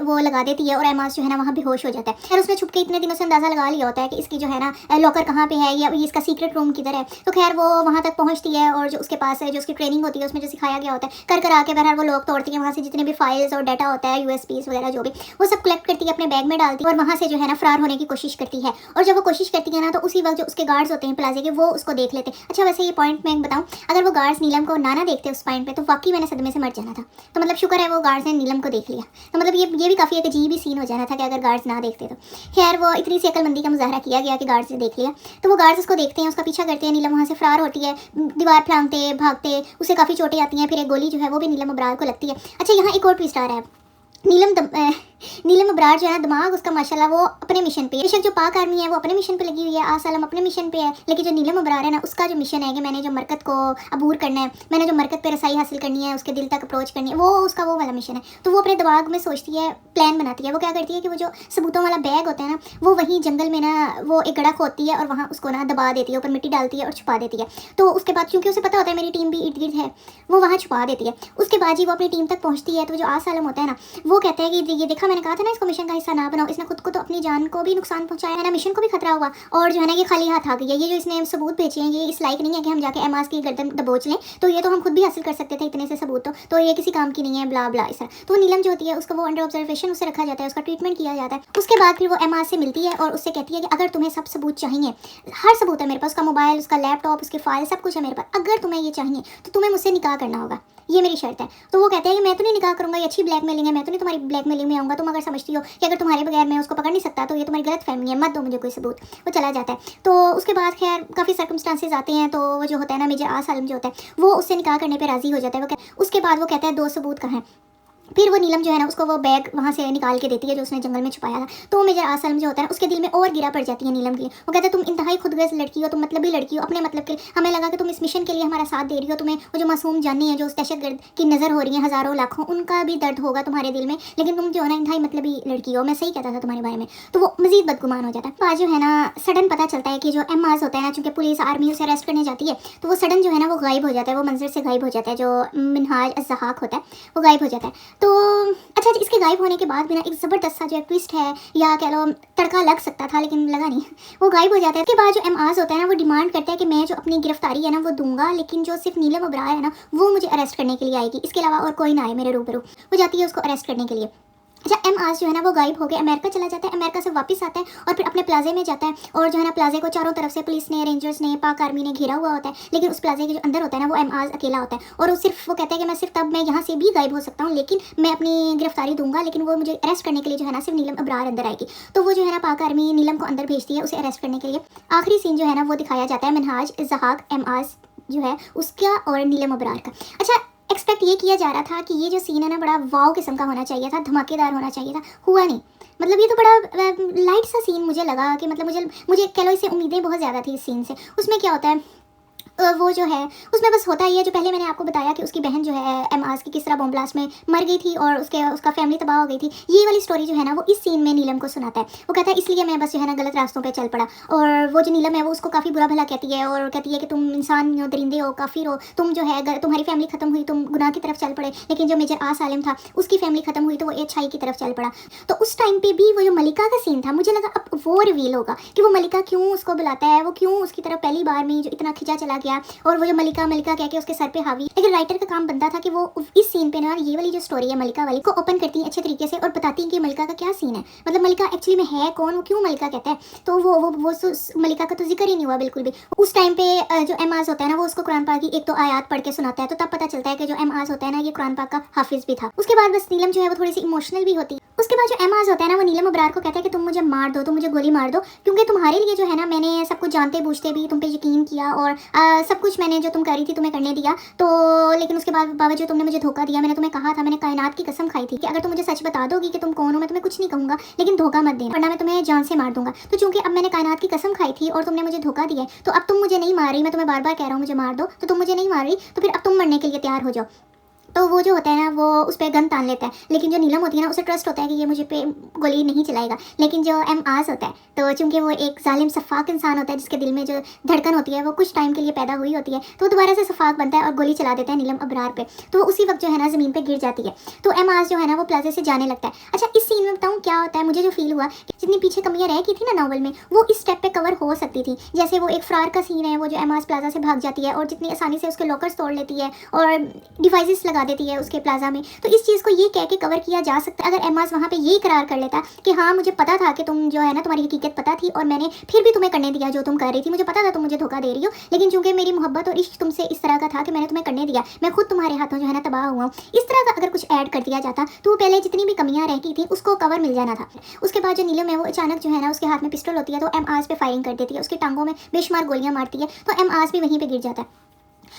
Speaker 1: वो लगा देती है और एमास जो है ना वहाँ बेहोश हो जाता है। खैर उसने छुप के इतने दिनों से अंदाज़ा लगा लिया होता है कि इसकी जो है ना लॉकर कहाँ पे है या इसका सीक्रेट रूम किधर है। तो खैर वो वहाँ तक पहुँचती है और जो उसके पास है, जो उसकी ट्रेनिंग होती है उसमें जो सिखाया गया होता है कर आके बहरहाल वो लोग तोड़ती है, वहाँ से जितने भी फाइल्स और डाटा होता है यूएसपीस वगैरह जो भी वो सब कलेक्ट करती है, अपने बैग में डालती है और वहाँ से जो है ना फरार होने की कोशिश करती है। और जब वो कोशिश करती है ना तो उसी वक्त जो उसके गार्ड्स होते हैं प्लाजे के वो उसको देख लेते हैं। अच्छा वैसे ये पॉइंट मैं बताऊँ, अगर वो गार्ड्स नीलम को ना देखते उस पॉइंट पे तो वाकई मैंने सदमे से मर जाना था। तो मतलब शुक्र है वो गार्ड्स ने नीलम को देख लिया, तो मतलब ये भी काफ़ी एक अजीब ही सीन हो जाना था कि अगर गार्ड्स ना देखते तो। खैर वो इतनी सी अक्लमंदी का मुजाहरा किया गया कि गार्ड्स ने देख लिया, तो वो गार्ड्स उसको देखते हैं, उसका पीछा करते हैं, नीलम वहाँ से फरार होती है, दीवार फांगते भागते उसे काफ़ी चोटें आती हैं, फिर एक गोली जो है वो भी नीलम अबरार को लगती है। अच्छा यहाँ एक और ट्विस्ट आ रहा है, नीलम अबरार जो है ना दिमाग उसका माशाल्लाह वो अपने मिशन पे, बेशक जो पाक आर्मी है वो अपने मिशन पे लगी हुई है, आसालम अपने मिशन पे है, लेकिन जो नीलम अबरार है ना उसका जो मिशन है कि मैंने जो मरकत को अबूर करना है, मैंने जो मरकत पे रसाई हासिल करनी है, उसके दिल तक अप्रोच करनी है, वो उसका वो वाला मिशन है। तो वो अपने दिमाग में सोचती है, प्लान बनाती है। वो क्या करती है कि वो जो सबूतों वाला बैग होता है ना वो वहीं जंगल में ना वो एक गड़ा खोदती है और वहाँ उसको ना दबा देती है, ऊपर मिट्टी डालती है और छुपा देती है। तो उसके बाद क्योंकि उसे पता होता है मेरी टीम भी इर्द गिर्द है, वो वहाँ छुपा देती है। उसके बाद ही वो अपनी टीम तक पहुँचती है। तो जो आसालम होता है ना वो कहता है कि ये देखा मैंने कहा था ना इसको मिशन का हिस्सा ना बनाओ, इसने खुद को तो अपनी जान को भी नुकसान पहुंचाया है ना, मिशन को भी खतरा हुआ और जो है ना ये खाली हाथ आ गई है। ये जो इसने सबूत भेजे हैं ये इस लायक नहीं है कि हम जाके एमास की गर्दन दबोच लें, तो ये तो हम खुद भी हासिल कर सकते थे इतने से सबूत, तो ये किसी काम की नहीं है, ब्ला ब्ला इस तरह। तो नीलम जो होती है उसको वो अंडर ऑब्जर्वेशन उसे रखा जाता है, उसका ट्रीटमेंट किया जाता है। उसके बाद फिर वो एमास से मिलती है और उससे कहती है कि अगर तुम्हें सब सबूत चाहिए, हर सबूत है मेरे पास, उसका मोबाइल, उसका लैपटॉप, उसकी फाइल, सब कुछ है मेरे पास, अगर तुम्हें ये चाहिए तो तुम्हें मुझसे निकाह करना होगा, ये मेरी शर्त है। तो वो कहते हैं कि मैं तो नहीं निकाह करूंगा, ये अच्छी ब्लैकमेलिंग है, मैं तो नहीं तुम्हारी ब्लैकमेलिंग में आऊँगा, तुम अगर समझती हो कि अगर तुम्हारे बगैर मैं उसको पकड़ नहीं सकता तो ये तुम्हारी गलत फहमी है, मत दो मुझे कोई सबूत। वो चला जाता है। तो उसके बाद खैर काफ़ी सर्कमस्टांसेस आते हैं, तो वो जो होता है ना मेजर आसालम जो होता है वो उससे निकाह करने पर राजी हो जाता है। उसके बाद वो कहता है 2 सबूत कहाँ हैं। फिर वो नीलम जो है ना उसको वो बैग वहाँ से निकाल के देती है जो उसने जंगल में छुपाया था। तो मेजर आसालम जो होता है ना उसके दिल में और गिरा पड़ जाती है नीलम के लिए। वो कहता है तुम इंतहाई खुदगर्ज लड़की हो, तुम मतलबी लड़की हो, अपने मतलब के हमें लगा कि तुम इस मिशन के लिए हमारा साथ दे रही हो, तुम्हें वो जो मासूम जानी है जो उस दहशतगर्द की नज़र हो रही है हज़ारों लाखों, उनका भी दर्द होगा तुम्हारे दिल में, लेकिन तुम जो है ना इंतहाई मतलबी लड़की हो, मैं सही कहता था तुम्हारे बारे में। तो वो मजीद बदगुमान हो जाता है। आज जो है ना सडन पता चलता है कि जो एमास होता है ना, चूँकि पुलिस आर्मी उसे अरेस्ट करने जाती है, तो वो सडन जो है ना वो गायब हो जाता है, वो मंजर से गायब हो जाता है। जो मिनहाज अज़्ज़हाक होता है वो गायब हो जाता है। तो अच्छा इसके गायब होने के बाद भी ना एक ज़बरदस्त सा जो ट्विस्ट है या कह लो तड़का लग सकता था लेकिन लगा नहीं, वो गायब हो जाता है। इसके बाद जो एमास होता है ना वो डिमांड करता है कि मैं जो अपनी गिरफ्तारी है ना वो दूंगा, लेकिन जो सिर्फ नीलम अबरार है ना वो मुझे अरेस्ट करने के लिए आएगी, इसके अलावा और कोई ना आए मेरे रूबरू। वो जाती है उसको अरेस्ट करने के लिए। अच्छा, एम.आज़ जो है ना वो गायब हो गया, अमेरिका चला जाता है, अमेरिका से वापस आता है और फिर अपने प्लाजे में जाता है और जो है ना प्लाजे को चारों तरफ से पुलिस ने, रेंजर्स ने, पाक आर्मी ने घेरा हुआ होता है, लेकिन उस प्लाजे के जो अंदर होता है ना वो एम.आज़ अकेला होता है और वो कहता है कि मैं सिर्फ तब मैं यहाँ से भी गायब हो सकता हूँ, लेकिन मैं अपनी गिरफ्तारी दूंगा, लेकिन वो मुझे अरेस्ट करने के लिए जो है ना सिर्फ नीलम अबरार अंदर आएगी। तो वो जो है ना पाक आर्मी नीलम को अंदर भेजती है उसे अरेस्ट करने के लिए। आखिरी सीन जो है ना वो दिखाया जाता है मिनहाज, ज़हाक, एम.आज़ जो है उसका और नीलम अबरार का। अच्छा, एक्सपेक्ट ये किया जा रहा था कि ये जो सीन है ना बड़ा वाव किस्म का होना चाहिए था, धमाकेदार होना चाहिए था, हुआ नहीं। मतलब ये तो बड़ा लाइट सा सीन मुझे लगा कि मतलब मुझे कह लो इससे उम्मीदें बहुत ज़्यादा थी इस सीन से। उसमें क्या होता है, वो जो है उसमें बस होता ही है जो पहले मैंने आपको बताया कि उसकी बहन जो है एम.आज़ की किस तरह बॉम्ब ब्लास्ट में मर गई थी और उसका फैमिली तबाह हो गई थी। ये वाली स्टोरी जो है ना वो इस सीन में नीलम को सुनाता है। वो कहता है इसलिए मैं बस जो है ना गलत रास्तों पे चल पड़ा, और वो जो नीलम है वो उसको काफ़ी बुरा भला कहती है और कहती है कि तुम इंसान हो, दरिंदे हो, काफिर हो, तुम जो है तुम्हारी फैमिली खत्म हुई, तुम गुनाह की तरफ चल पड़े, लेकिन जो मेजर आ सालिम था उसकी फैमिली खत्म हुई तो वो अच्छाई की तरफ चल पड़ा। तो उस टाइम पे भी वो जो मलिका का सीन था मुझे लगा अब वो रिवील होगा कि वो मलिका क्यों उसको बुलाता है, वो क्यों उसकी तरफ पहली बार में जो इतना खिंचा चला गया, और वो जो मलिका कह के उसके सर पे हावी। लेकिन राइटर का काम बनता था कि वो इस सीन पे ना ये वाली जो स्टोरी है मलिका वाली को ओपन करती है अच्छे तरीके से और बताती है कि मलिका का क्या सीन है, मतलब मलिका एक्चुअली में है कौन, वो क्यों मलिका कहता है। तो वो मलिका का तो जिक्र ही नहीं हुआ बिल्कुल भी। उस टाइम पे जो एम.आज़ होता है ना वो उसको कुरान पाक की एक तो आयत पढ़ के सुनाता है, तो तब पता चलता है कि जो एम.आज़ होता है ना ये कुरान पाक का हाफिज भी था। उसके बाद बस नीलम जो है वो थोड़ी सी इमोशनल भी होती है। उसके बाद जो एम.आज़ होता है ना वो नीलम अबरार को कहता है कि तुम मुझे मार दो, तुम मुझे गोली मार दो, क्योंकि तुम्हारे लिए जो है ना मैंने सब कुछ जानते बूझते भी तुम पे यकीन किया और सब कुछ मैंने जो तुम कर रही थी तुम्हें करने दिया, तो लेकिन उसके बावजूद तुमने मुझे धोखा दिया। मैंने तुम्हें कहा था, मैंने कायनात की कसम खाई थी कि अगर तुम मुझे सच बता दोगी कि तुम कौन हो मैं तुम्हें कुछ नहीं कहूँगा, लेकिन धोखा मत देना वरना मैं तुम्हें जान से मार दूंगा। तो चूंकि अब मैंने कायनात की कसम खाई थी और तुमने मुझे धोखा दिया है, तो अब तुम मुझे नहीं मार रही, मैं तुम्हें बार बार कह रहा हूँ मुझे मार दो, तो तुम मुझे नहीं मार रही, तो फिर अब तुम मरने के लिए तैयार हो जाओ। तो वो जो होता है ना वो उस पर गन तान लेता है, लेकिन जो नीलम होती है ना उसे ट्रस्ट होता है कि ये मुझे पे गोली नहीं चलाएगा। लेकिन जो एम.आज़ होता है तो चूंकि वो एक जालिम सफाक इंसान होता है जिसके दिल में जो धड़कन होती है वो कुछ टाइम के लिए पैदा हुई होती है, तो वो दोबारा से सफाक बनता है और गोली चला देता है नीलम अबरार पे। तो उसी वक्त जो है ना ज़मीन पर गिर जाती है, तो एम.आज़ जो है ना वो प्लाजे से जाने लगता है। अच्छा, इस सीन में बताऊँ क्या होता है, मुझे जो फील हुआ कि जितनी पीछे कमियाँ रह गई थी ना नावल में वो इस स्टेप पे कवर हो सकती थी। जैसे वो एक फ़रार का सीन है, वो जो एम.आज़ प्लाजा से भाग जाती है और जितनी आसानी से उसके लॉकर्स तोड़ लेती है और डिवाइसेस लगा देती है उसके प्लाजा में, तो इस चीज़ को ये कह के कवर किया जा सकता है अगर एम.आज़ वहाँ पे ये इकरार कर लेता कि हाँ मुझे पता था कि तुम जो है ना तुम्हारी हकीकत पता थी और मैंने फिर भी तुम्हें करने दिया जो तुम कर रही थी, मुझे पता था तुम मुझे धोखा दे रही हो, लेकिन चूंकि मेरी मोहब्बत और इश्क तुमसे इस तरह का था कि मैंने तुम्हें करने दिया, मैं खुद तुम्हारे हाथों जो है ना तबाह हुआ हूँ। इस तरह का अगर कुछ ऐड कर दिया जाता तो पहले जितनी भी कमियाँ रह गई थी उसको कवर मिल जाना था। उसके बाद जो नीलम है वो अचानक जो है ना उसके हाथ में पिस्टल होती है तो एम.आज़ पे फायरिंग कर देती है, उसकी टांगों में बेशुमार गोलियां मारती है, तो एम.आज़ भी वहीं पे गिर जाता है।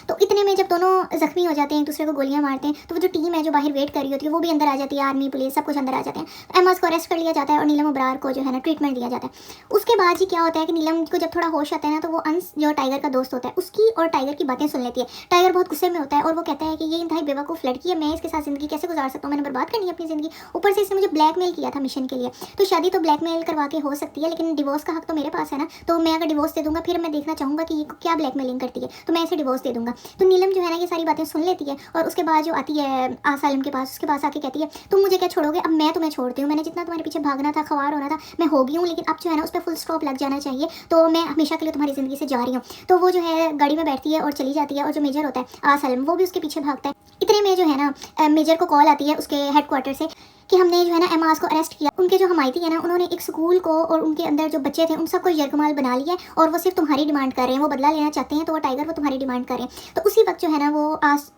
Speaker 1: तो इतने में जब दोनों जख्मी हो जाते हैं, एक दूसरे को गोलियां मारते हैं, तो वो जो टीम है जो बाहर वेट कर रही होती है वो भी अंदर आ जाती है, आर्मी पुलिस सब कुछ अंदर आ जाते हैं। तो एम.आज़ को अरेस्ट कर लिया जाता है और नीलम अबरार को जो है ना ट्रीटमेंट दिया जाता है। उसके बाद ही क्या होता है कि नीलम को जब थोड़ा होश आता है ना तो वो अंश जो टाइगर का दोस्त होता है उसकी और टाइगर की बातें सुन लेती है। टाइगर बहुत गुस्से में होता है और वो कहता है कि ये इंतहाई बेवकूफ़ लड़की है, मैं इसके साथ ज़िंदगी कैसे गुजार सकता हूँ, मैंने बर्बाद करनी है अपनी ज़िंदगी, ऊपर से इसने मुझे ब्लैकमेल किया था मिशन के लिए। तो शादी तो ब्लैकमेल करवा के हो सकती है, लेकिन डिवोर्स का हक तो मेरे पास है ना, तो मैं अगर डिवोर्स दे दूंगा फिर मैं देखना चाहूँगा कि ये क्या ब्लैकमेलिंग करती है, तो मैं इसे डिवोर्स दे दूंगा। तो नीलम जो है ना ये सारी बातें सुन लेती है और उसके बाद जो आती है आसालिम के पास, उसके पास आके कहती है तुम मुझे क्या छोड़ोगे, अब मैं तुम्हें छोड़ती हूँ, मैंने जितना तुम्हारे पीछे भागना था ख्वार होना था मैं हो गई हूँ, लेकिन अब जो है ना उस पर फुल स्टॉप लग जाना चाहिए, तो मैं हमेशा के लिए तुम्हारी ज़िंदगी से जा रही हूँ। तो वो जो है गाड़ी में बैठती है और चली जाती है और जो मेजर होता है आसालिम वो भी उसके पीछे भागता है। इतने में जो है ना मेजर को कॉल आती है उसके हेडक्वार्टर से कि हमने जो है ना एम.आज़ को अरेस्ट किया। उनके जो हमायती है ना उन्होंने एक स्कूल को और उनके अंदर जो बच्चे थे उन सबको यरगमाल बना लिया है और वो सिर्फ तुम्हारी डिमांड कर रहे हैं, वो बदला लेना चाहते हैं, तो वो टाइगर वो तुम्हारी डिमांड कर रहे हैं। तो उसी वक्त जो है ना वो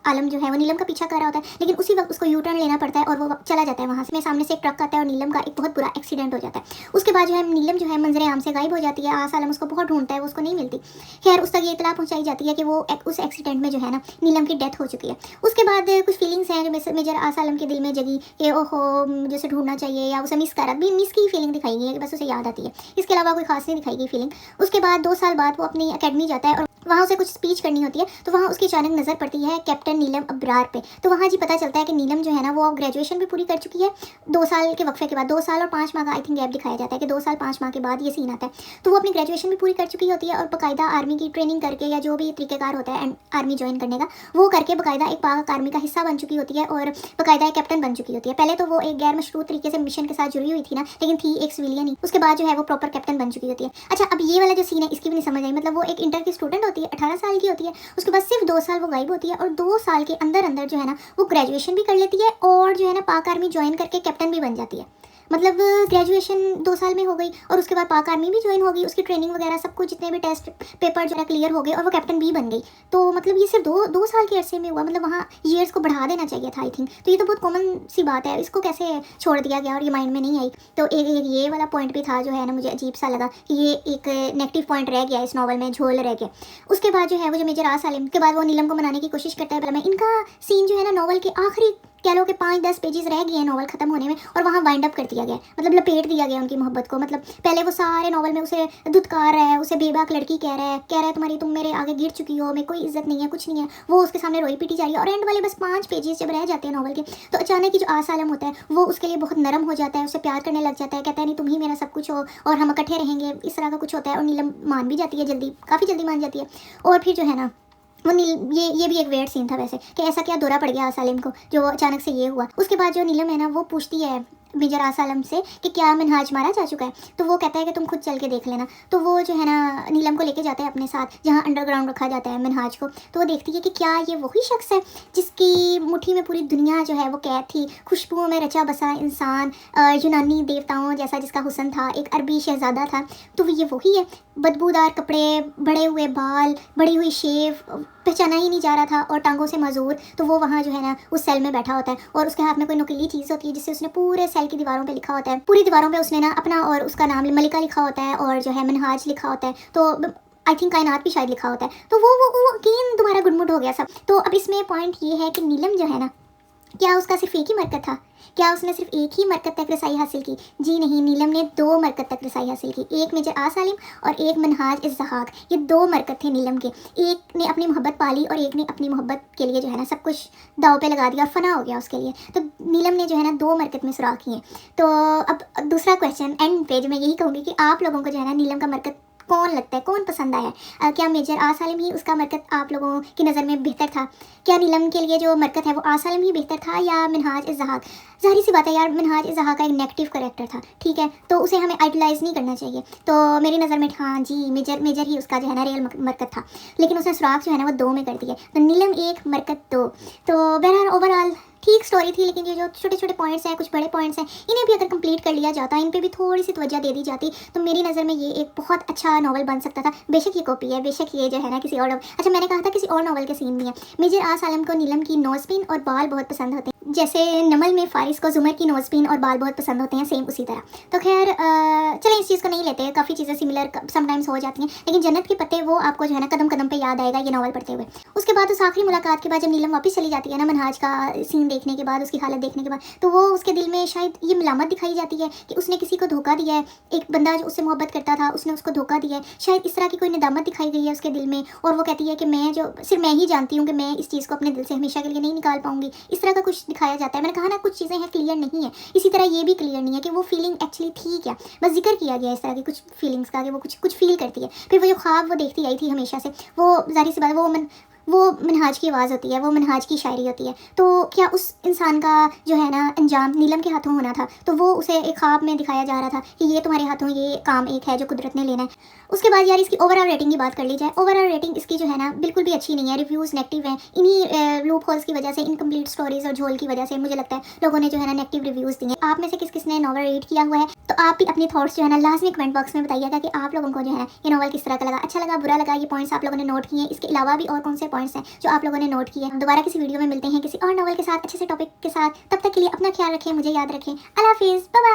Speaker 1: आलम जो है वो नीलम का पीछा कर रहा होता है, लेकिन उसी वक्त उसको यू टर्न लेना पड़ता है और वो चला जाता है वहाँ से। सामने से एक ट्रक आता है और नीलम का एक बहुत बुरा एक्सीडेंट हो जाता है। उसके बाद जो है नीलम जो है मंजरे आम से गायब हो जाती है, आलम उसको बहुत ढूंढता है, वो उसको नहीं मिलती। खैर उस तक ये इतला पहुँचाई जाती है कि वो उस एक्सीडेंट में जो है ना नीलम की डेथ हो चुकी है। उसके बाद कुछ फीलिंग्स हैं जो मेजर आलम के दिल में जगी कि ओहो जैसे ढूंढना चाहिए या उसे मिस कर, मिस की फीलिंग दिखाई गई है कि बस उसे याद आती है, इसके अलावा कोई खास नहीं दिखाई गई फीलिंग। उसके बाद 2 साल बाद वो अपनी अकेडमी जाता है और वहाँ उसे कुछ स्पीच करनी होती है, तो वहाँ उसकी अचानक नज़र पड़ती है कैप्टन नीलम अबरार पे। तो वहाँ जी पता चलता है कि नीलम जो है ना वो अब ग्रेजुएशन भी पूरी कर चुकी है 2 साल के वक्फे के बाद, 2 साल और 5 माह का आई थिंक गैप दिखाया जाता है कि 2 साल 5 माह के बाद ये सीन आता है। तो वो अपनी ग्रेजुएशन भी पूरी कर चुकी होती है और बाकायदा आर्मी की ट्रेनिंग करके या जो भी तरीक़ेकार होता है आर्मी ज्वाइन करने का वो करके बाकायदा एक पाक आर्मी का हिस्सा बन चुकी होती है और बाकायदा एक कैप्टन बन चुकी होती है। पहले तो वो एक गैर मशरूत तरीके से मिशन के साथ जुड़ी हुई थी ना, लेकिन थी एक सिविलियन ही, उसके बाद जो है वो प्रॉपर कैप्टन बन चुकी होती है। अच्छा, अब ये वाला जो सीन है इसकी भी नहीं समझ आई, मतलब वो एक इंटर की स्टूडेंट होती है, 18 साल की होती है। उसके बाद सिर्फ 2 साल वो गायब होती है और 2 साल के अंदर अंदर जो है ना वो ग्रेजुएशन भी कर लेती है और जो है ना पाक आर्मी ज्वाइन करके कैप्टन भी बन जाती है। मतलब ग्रेजुएशन 2 साल में हो गई और उसके बाद पाक आर्मी भी ज्वाइन हो गई, उसकी ट्रेनिंग वगैरह सब कुछ जितने भी टेस्ट पेपर जो है क्लियर हो गए और वो कैप्टन भी बन गई। तो मतलब ये सिर्फ दो साल के अरसे में हुआ, मतलब वहाँ ईयर्स को बढ़ा देना चाहिए था आई थिंक। तो ये तो बहुत कॉमन सी बात है, इसको कैसे छोड़ दिया गया और ये माइंड में नहीं आई। तो एक ये वाला पॉइंट भी था जो है ना मुझे अजीब सा लगा कि ये एक नेगेटिव पॉइंट रह गया इस नॉवल में, झोल रह गया। उसके बाद जो है वो जो मेजर आसालिम के बाद वो नीलम को मनाने की कोशिश करता है। मैं इनका सीन जो है ना नॉवल के आखिरी कह लो कि 5-10 पेजेस रह गए हैं नॉवल खत्म होने में और वहाँ वाइंड अप कर दिया गया, मतलब लपेट दिया गया उनकी मोहब्बत को। मतलब पहले वो सारे नॉवल में उसे धुतकार रहा है, उसे बेबाक लड़की कह रहा है तुम्हारी तुम मेरे आगे गिर चुकी हो, मेरे कोई इज्जत नहीं है, कुछ नहीं है, वो उसके सामने रोई पीटी जा रही है। और एंड वाले बस 5 पेजेस जब रह जाते हैं नॉवल के तो अचानक ही जो आसालम होता है वो उसके लिए बहुत नरम हो जाता है, उसे प्यार करने लग जाता है, कहता है नहीं तुम ही मेरा सब कुछ हो और हम इकट्ठे रहेंगे, इस तरह का कुछ होता है। और नीलम मान भी जाती है जल्दी, काफ़ी जल्दी मान जाती है। और फिर जो है ना वो ये भी एक वेird सीन था वैसे कि ऐसा क्या दौरा पड़ गया आसालिम को जो अचानक से ये हुआ। उसके बाद जो नीलम है ना वो पूछती है मेजर आसालम से कि क्या मिनहाज मारा जा चुका है। तो वो कहता है कि तुम खुद चल के देख लेना। तो वो जो है ना नीलम को लेके जाता है अपने साथ जहाँ अंडरग्राउंड रखा जाता है मिनहाज को। तो वो देखती है कि क्या ये वही शख्स है जिसकी मुट्ठी में पूरी दुनिया जो है वो कैद थी, खुशबुओं में रचा बसा इंसान, यूनानी देवताओं जैसा जिसका हुस्न था, एक अरबी शहजादा था। तो ये वही है, बदबूदार कपड़े, बड़े हुए बाल, बड़ी हुई शेव, पहचाना ही नहीं जा रहा था और टांगों से मजूर। तो वो वहाँ जो है ना उस सेल में बैठा होता है और उसके हाथ में कोई नुकीली चीज़ होती है जिससे उसने पूरे सेल की दीवारों पे लिखा होता है, पूरी दीवारों पे उसने ना अपना और उसका नाम मलिका लिखा होता है और जो है मिनहाज लिखा होता है। तो आई थिंक कायनात भी शायद लिखा होता है। तो वो अगेन दोबारा गुडमुड हो गया सब। तो अब इसमें पॉइंट ये है कि नीलम जो है ना क्या उसका सिर्फ एक ही मरकत था? क्या उसने सिर्फ एक ही मरकत तक रसाई हासिल की? जी नहीं, नीलम ने 2 मरकत तक रसाई हासिल की, एक मेजर आसालिम और एक मिनहाज इज़्ज़हाक। ये 2 मरकत थे नीलम के। एक ने अपनी मोहब्बत पाली और एक ने अपनी मोहब्बत के लिए जो है ना सब कुछ दाव पे लगा दिया और फना हो गया उसके लिए। तो नीलम ने जो है ना 2 मरकत में सुराख किए। तो अब दूसरा क्वेश्चन एंड पेज में यही कहूँगी कि आप लोगों को जो है ना नीलम का मरकत कौन लगता है, कौन पसंद आया है? क्या मेजर आसालिम ही उसका मरकत आप लोगों की नज़र में बेहतर था? क्या नीलम के लिए जो मरकत है वो आसालिम ही बेहतर था या मिनहाज इज़्ज़हाक? ज़ाहिर सी बात है यार, मिनहाज इज़्ज़हाक का एक नेगेटिव कैरेक्टर था, ठीक है, तो उसे हमें आइडलाइज़ नहीं करना चाहिए। तो मेरी नज़र में हाँ जी मेजर ही उसका जो है ना रियल मरकत था, लेकिन उसने सुराख जो है ना वो 2 में कर दिया। तो नीलम 1 मरकत 2। तो बहरहाल ओवरऑल ठीक स्टोरी थी, लेकिन ये जो छोटे छोटे पॉइंट्स हैं, कुछ बड़े पॉइंट्स हैं, इन्हें भी अगर कंप्लीट कर लिया जाता, इन पे भी थोड़ी सी तवज्जो दे दी जाती तो मेरी नज़र में ये एक बहुत अच्छा नॉवल बन सकता था। बेशक ये कॉपी है, बेशक ये जो है ना किसी और अच्छा मैंने कहा था किसी और नॉवल के सीन भी हैं। मेजर आसालिम को नीलम की नोज़पिन और बाल बहुत पसंद होते हैं, जैसे नमल में फारिस को जुमर की नोज़पिन और बाल बहुत पसंद होते हैं, सेम उसी तरह। तो खैर चलें इस चीज़ को नहीं लेते, काफ़ी चीज़ें सिमिलर समटाइम्स हो जाती हैं, लेकिन जन्नत के पत्ते वो आपको जो है ना कदम कदम पे याद आएगा ये नॉवल पढ़ते हुए। उसके बाद उस आखिरी मुलाकात के बाद जब नीलम वापस चली जाती है ना मिनहाज का सीन देखने के बाद, उसकी हालत देखने के बाद, तो वो उसके दिल में शायद ये मलामत दिखाई जाती है कि उसने किसी को धोखा दिया है, एक बंदा जो उससे मोहब्बत करता था उसने उसको धोखा दिया है, शायद इस तरह की कोई नदामत दिखाई गई है उसके दिल में। और वो कहती है कि मैं जो सिर्फ मैं ही जानती हूँ कि मैं इस चीज़ को अपने दिल से हमेशा के लिए नहीं निकाल पाऊंगी, इस तरह का कुछ दिखाया जाता है। मैंने कहा ना कुछ चीज़ें हैं क्लियर नहीं है, इसी तरह ये भी क्लियर नहीं है कि वो फीलिंग एक्चुअली थी क्या, बस जिक्र किया गया इस तरह की कुछ फीलिंग्स का कि वो कुछ फील करती है। फिर वो जो ख्वाब वो देखती आई थी हमेशा से, वो ज़ाहिर सी बात वो मिनहाज की आवाज़ होती है, वो मिनहाज की शायरी होती है। तो क्या उस इंसान का जो है ना अंजाम नीलम के हाथों होना था? तो वो उसे एक ख्वाब में दिखाया जा रहा था कि ये तुम्हारे हाथों ये काम एक है जो कुदरत ने लेना है। उसके बाद यार इसकी ओवरऑल रेटिंग की बात कर ली जाए, ओवरऑल रेटिंग इसकी जो है ना बिल्कुल भी अच्छी नहीं है, रिव्यूज़ नेगेटिव हैं। इन्हीं लूप होल्स की वजह से, इनकम्प्लीट स्टोरीज और झोल की वजह से मुझे लगता है लोगों ने जो है ना नेगेटिव रिव्यूज़ दिए। आप में से किस किस ने नॉवल रीड किया हुआ है? तो आप भी अपने थॉट्स जो है ना लाजमी कमेंट बॉक्स में बताइएगा कि आप लोगों को जो है ना ये नॉवल किस तरह का लगा, अच्छा लगा, बुरा लगा, ये पॉइंट्स आप लोगों ने नोट किए। इसके अलावा भी और कौन से पॉइंट्स हैं जो आप लोगों ने नोट किए। दोबारा किसी वीडियो में मिलते हैं किसी और नॉवल के साथ, अच्छे से टॉपिक के साथ। तब तक के लिए अपना ख्याल रखें, मुझे याद रखें। अल्लाह हाफिज़, बाय बाय।